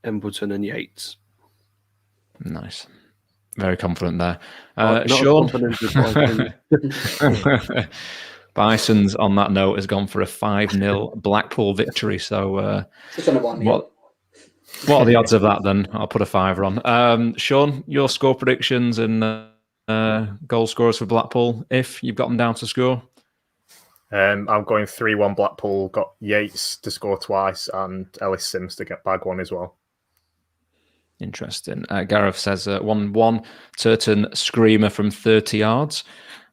Speaker 2: Embleton and Yates.
Speaker 1: Nice. Very confident there.
Speaker 2: Not
Speaker 1: Sean?
Speaker 2: confident as I
Speaker 1: Bison's, on that note, has gone for a 5-0 Blackpool victory. So what are the odds of that then? I'll put a fiver on. Sean, your score predictions and goal scorers for Blackpool, if you've got them down to score?
Speaker 3: I'm going 3-1 Blackpool, got Yates to score twice and Ellis Sims to bag one as well.
Speaker 1: Interesting. Gareth says 1-1, Turton Screamer from 30 yards.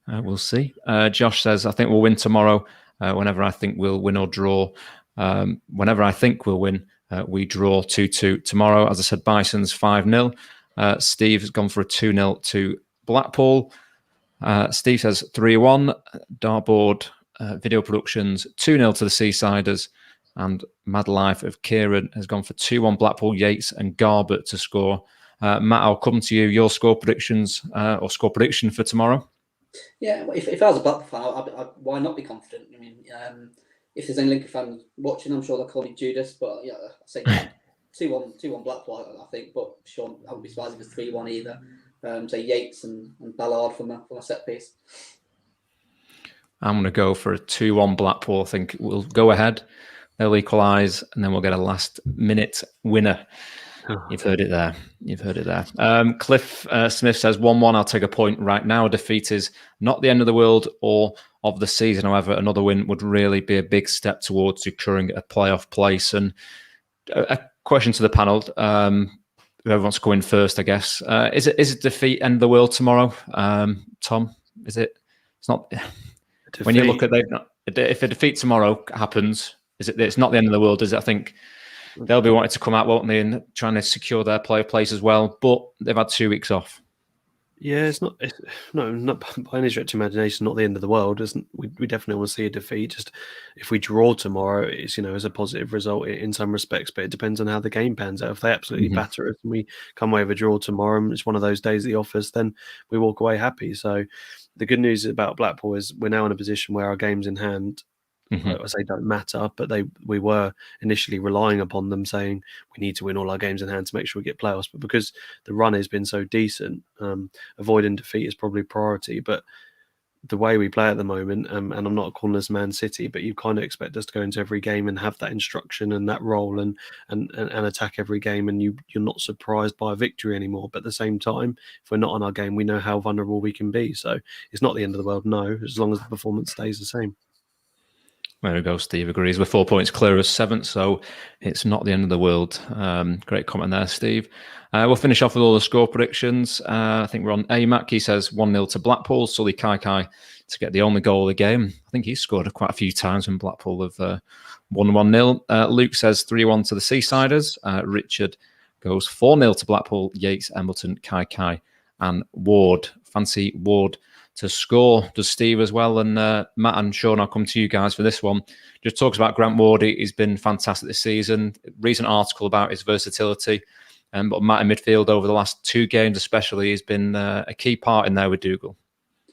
Speaker 1: We'll see. Josh says, I think we'll win tomorrow. Whenever I think we'll win or draw. Whenever I think we'll win, we draw 2-2 tomorrow. As I said, Bison's 5-0. Steve has gone for a 2-0 to Blackpool. Steve says 3-1. Dartboard Video Productions 2-0 to the Seasiders. And Mad Life of Kieran has gone for 2-1 Blackpool, Yates and Garbett to score. Matt, I'll come to you. Your score predictions or score prediction for tomorrow?
Speaker 4: Yeah, if I was a Blackpool fan, why not be confident? I mean, if there's any Lincoln fans watching, I'm sure they'll call me Judas, but yeah, I say 2-1 Blackpool, I think. But Sean, I wouldn't be surprised if it's 3-1 either. Say Yates and Ballard from a set piece.
Speaker 1: I'm going to go for a 2-1 Blackpool. I think we'll go ahead. They'll equalise, and then we'll get a last-minute winner. You've heard it there. Cliff Smith says 1-1. I'll take a point right now. A defeat is not the end of the world or of the season. However, another win would really be a big step towards securing a playoff place. And a question to the panel. Whoever wants to go in first, I guess. Is it defeat end of the world tomorrow? Tom, is it? It's not. When you look at if a defeat tomorrow happens. It's not the end of the world, is it? I think they'll be wanting to come out, won't they, and trying to secure their player place as well. But they've had 2 weeks off.
Speaker 2: Yeah, it's not by any stretch of imagination, not the end of the world. We definitely want to see a defeat. Just if we draw tomorrow, it's a positive result in some respects, but it depends on how the game pans out. If they absolutely batter us and we come away with a draw tomorrow, and it's one of those days at the office, then we walk away happy. So the good news about Blackpool is we're now in a position where our games in hand, I say, don't matter, but we were initially relying upon them, saying we need to win all our games in hand to make sure we get playoffs. But because the run has been so decent, avoiding defeat is probably priority. But the way we play at the moment, and I'm not calling us Man City, but you kind of expect us to go into every game and have that instruction and that role and attack every game, and you're not surprised by a victory anymore. But at the same time, if we're not on our game, we know how vulnerable we can be. So it's not the end of the world, no, as long as the performance stays the same.
Speaker 1: There we go. Steve agrees. We're 4 points clear as 7th, so it's not the end of the world. Great comment there, Steve. We'll finish off with all the score predictions. I think we're on AMAC. He says 1-0 to Blackpool. Sully Kai to get the only goal of the game. I think he's scored quite a few times when Blackpool have won 1-0. Luke says 3-1 to the Seasiders. Richard goes 4-0 to Blackpool. Yates, Embleton, Kai and Ward. Fancy Ward to score. Does Steve as well? And Matt and Sean, I'll come to you guys for this one. Just talks about Grant Ward. He's been fantastic this season. Recent article about his versatility. But Matt in midfield over the last 2 games especially has been a key part in there with Dougal.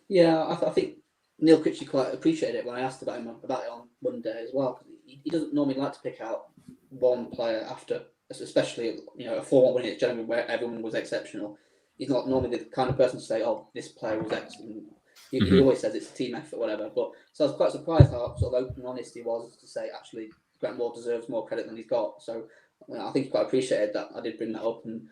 Speaker 4: Yeah, I think Neil Critchley quite appreciated it when I asked about it on Monday as well. He doesn't normally like to pick out one player after, especially a 4-1 win at Gillingham where everyone was exceptional. He's not normally the kind of person to say, "Oh, this player was excellent." He always says it's a team effort, whatever. But so I was quite surprised how sort of open and honest he was to say, actually, Grant Ward deserves more credit than he's got. So I think he quite appreciated that. I did bring that up, and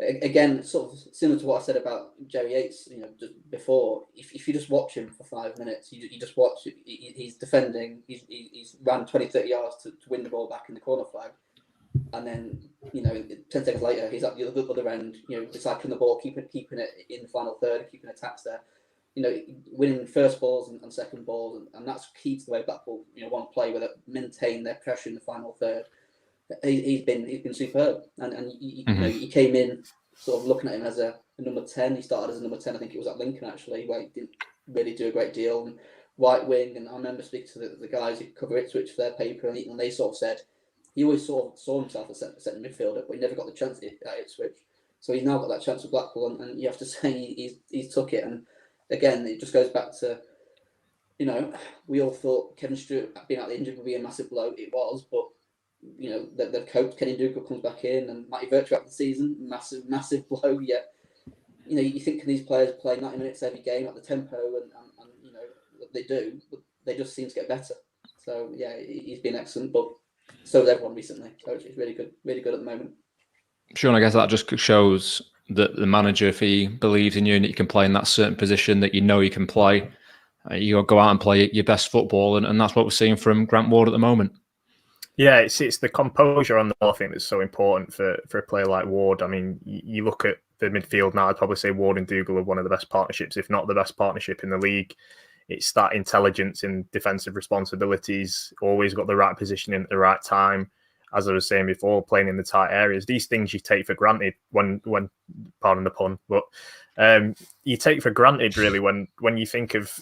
Speaker 4: again, sort of similar to what I said about Jerry Yates, just before. If you just watch him for 5 minutes, you just watch. He's defending. He's ran 20, 30 yards to win the ball back in the corner flag, and then 10 seconds later he's at the other end. Recycling the ball, keeping it in the final third, keeping attacks there. Winning first balls and second balls, and that's key to the way Blackpool want to play, where they maintain their pressure in the final third. He's been superb, and he came in sort of looking at him as a number 10. He started as a number 10, I think it was at Lincoln actually, where he didn't really do a great deal. And right wing, and I remember speaking to the guys who cover Ipswich for their paper, and they sort of said he always sort of saw himself as a centre midfielder, but he never got the chance at Ipswich. So he's now got that chance with Blackpool, and you have to say he's took it. And again, it just goes back to, we all thought Kevin Stewart being out the injured would be a massive blow. It was, but they've coped. Kenny Dougal comes back in, and Matty Virtue out the season, massive blow. Yet, you think, can these players play 90 minutes every game at the tempo and they do, but they just seem to get better. So yeah, he's been excellent, but so has everyone recently. So it's really good at the moment.
Speaker 1: Sean, I guess that just shows that the manager, if he believes in you and that you can play in that certain position that you can play, you go out and play your best football, and that's what we're seeing from Grant Ward at the moment.
Speaker 3: Yeah, it's the composure on the ball, I think, that's so important for a player like Ward. I mean, you look at the midfield now, I'd probably say Ward and Dougal are one of the best partnerships, if not the best partnership in the league. It's that intelligence in defensive responsibilities, always got the right position in at the right time. As I was saying before, playing in the tight areas. These things you take for granted when pardon the pun, but you take for granted really when you think of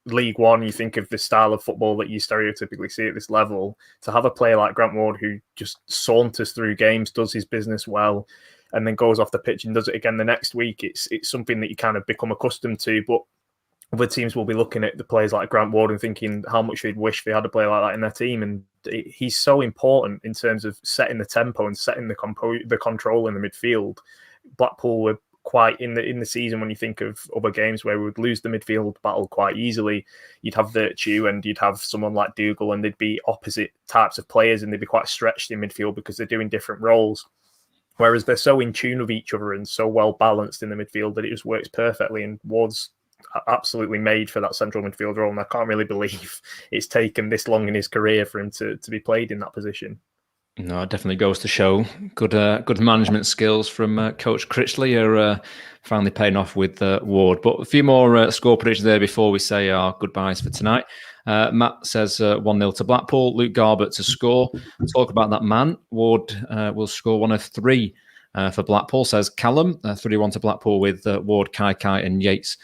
Speaker 3: League One, you think of the style of football that you stereotypically see at this level. To have a player like Grant Ward who just saunters through games, does his business well, and then goes off the pitch and does it again the next week, it's something that you kind of become accustomed to. But other teams will be looking at the players like Grant Ward and thinking how much they'd wish they had a player like that in their team. And he's so important in terms of setting the tempo and setting the control in the midfield. Blackpool were quite in the season, when you think of other games where we would lose the midfield battle quite easily, you'd have Virtue and you'd have someone like Dougal, and they'd be opposite types of players and they'd be quite stretched in midfield because they're doing different roles. Whereas they're so in tune with each other and so well balanced in the midfield that it just works perfectly. And Ward's absolutely made for that central midfield role, and I can't really believe it's taken this long in his career for him to be played in that position.
Speaker 1: No, it definitely goes to show good management skills from Coach Critchley are finally paying off with Ward. But a few more score predictions there before we say our goodbyes for tonight. Matt says 1-0 to Blackpool. Luke Garbett to score. Talk about that man. Ward will score one of three for Blackpool, says Callum. 3-1 to Blackpool with Ward, Kai and Yates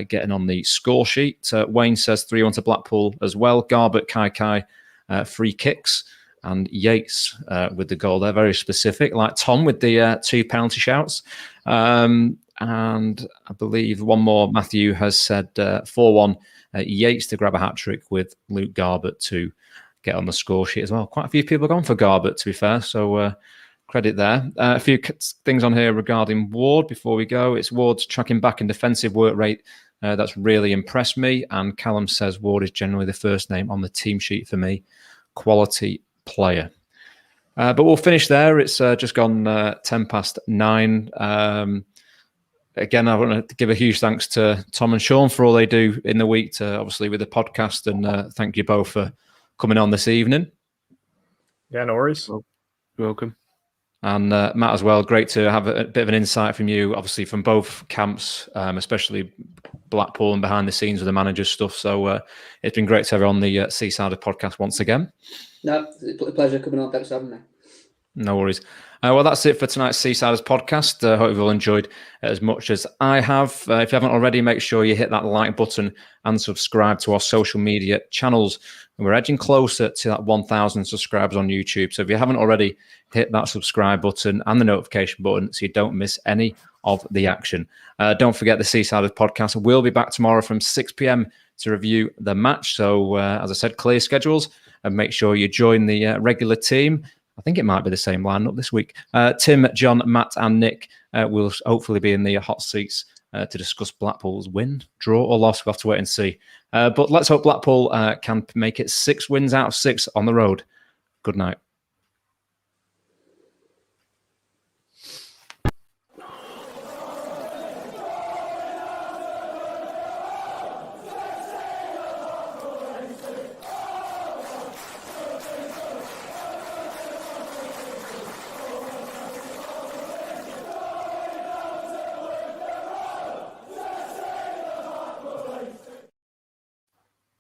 Speaker 1: getting on the score sheet. Wayne says 3-1 to Blackpool as well. Garbett, Kai, free kicks. And Yates with the goal there, very specific, like Tom with the 2 penalty shouts. And I believe one more, Matthew has said 4-1 Yates to grab a hat-trick with Luke Garbett to get on the score sheet as well. Quite a few people have gone for Garbett, to be fair, so credit there. A few things on here regarding Ward before we go. It's Ward's tracking back in defensive work rate. That's really impressed me. And Callum says Ward is generally the first name on the team sheet for me. Quality player. But we'll finish there. It's just gone 9:10. Again, I want to give a huge thanks to Tom and Sean for all they do in the week, obviously with the podcast, and thank you both for coming on this evening.
Speaker 3: Yeah, no worries.
Speaker 2: You're welcome.
Speaker 1: And Matt as well, great to have a bit of an insight from you, obviously from both camps, especially Blackpool and behind the scenes with the manager's stuff. So it's been great to have you on the Seaside podcast once again.
Speaker 4: No, it's a pleasure coming on. Thanks for having me.
Speaker 1: No worries. Well, that's it for tonight's Seasiders podcast. Hope you've all enjoyed it as much as I have. If you haven't already, make sure you hit that like button and subscribe to our social media channels. And we're edging closer to that 1,000 subscribers on YouTube. So if you haven't already, hit that subscribe button and the notification button so you don't miss any of the action. Don't forget the Seasiders podcast. We'll be back tomorrow from 6 p.m. to review the match. So, as I said, clear schedules and make sure you join the regular team. I think it might be the same lineup this week. Tim, John, Matt, and Nick will hopefully be in the hot seats to discuss Blackpool's win, draw, or loss. We'll have to wait and see. But let's hope Blackpool can make it 6 wins out of 6 on the road. Good night.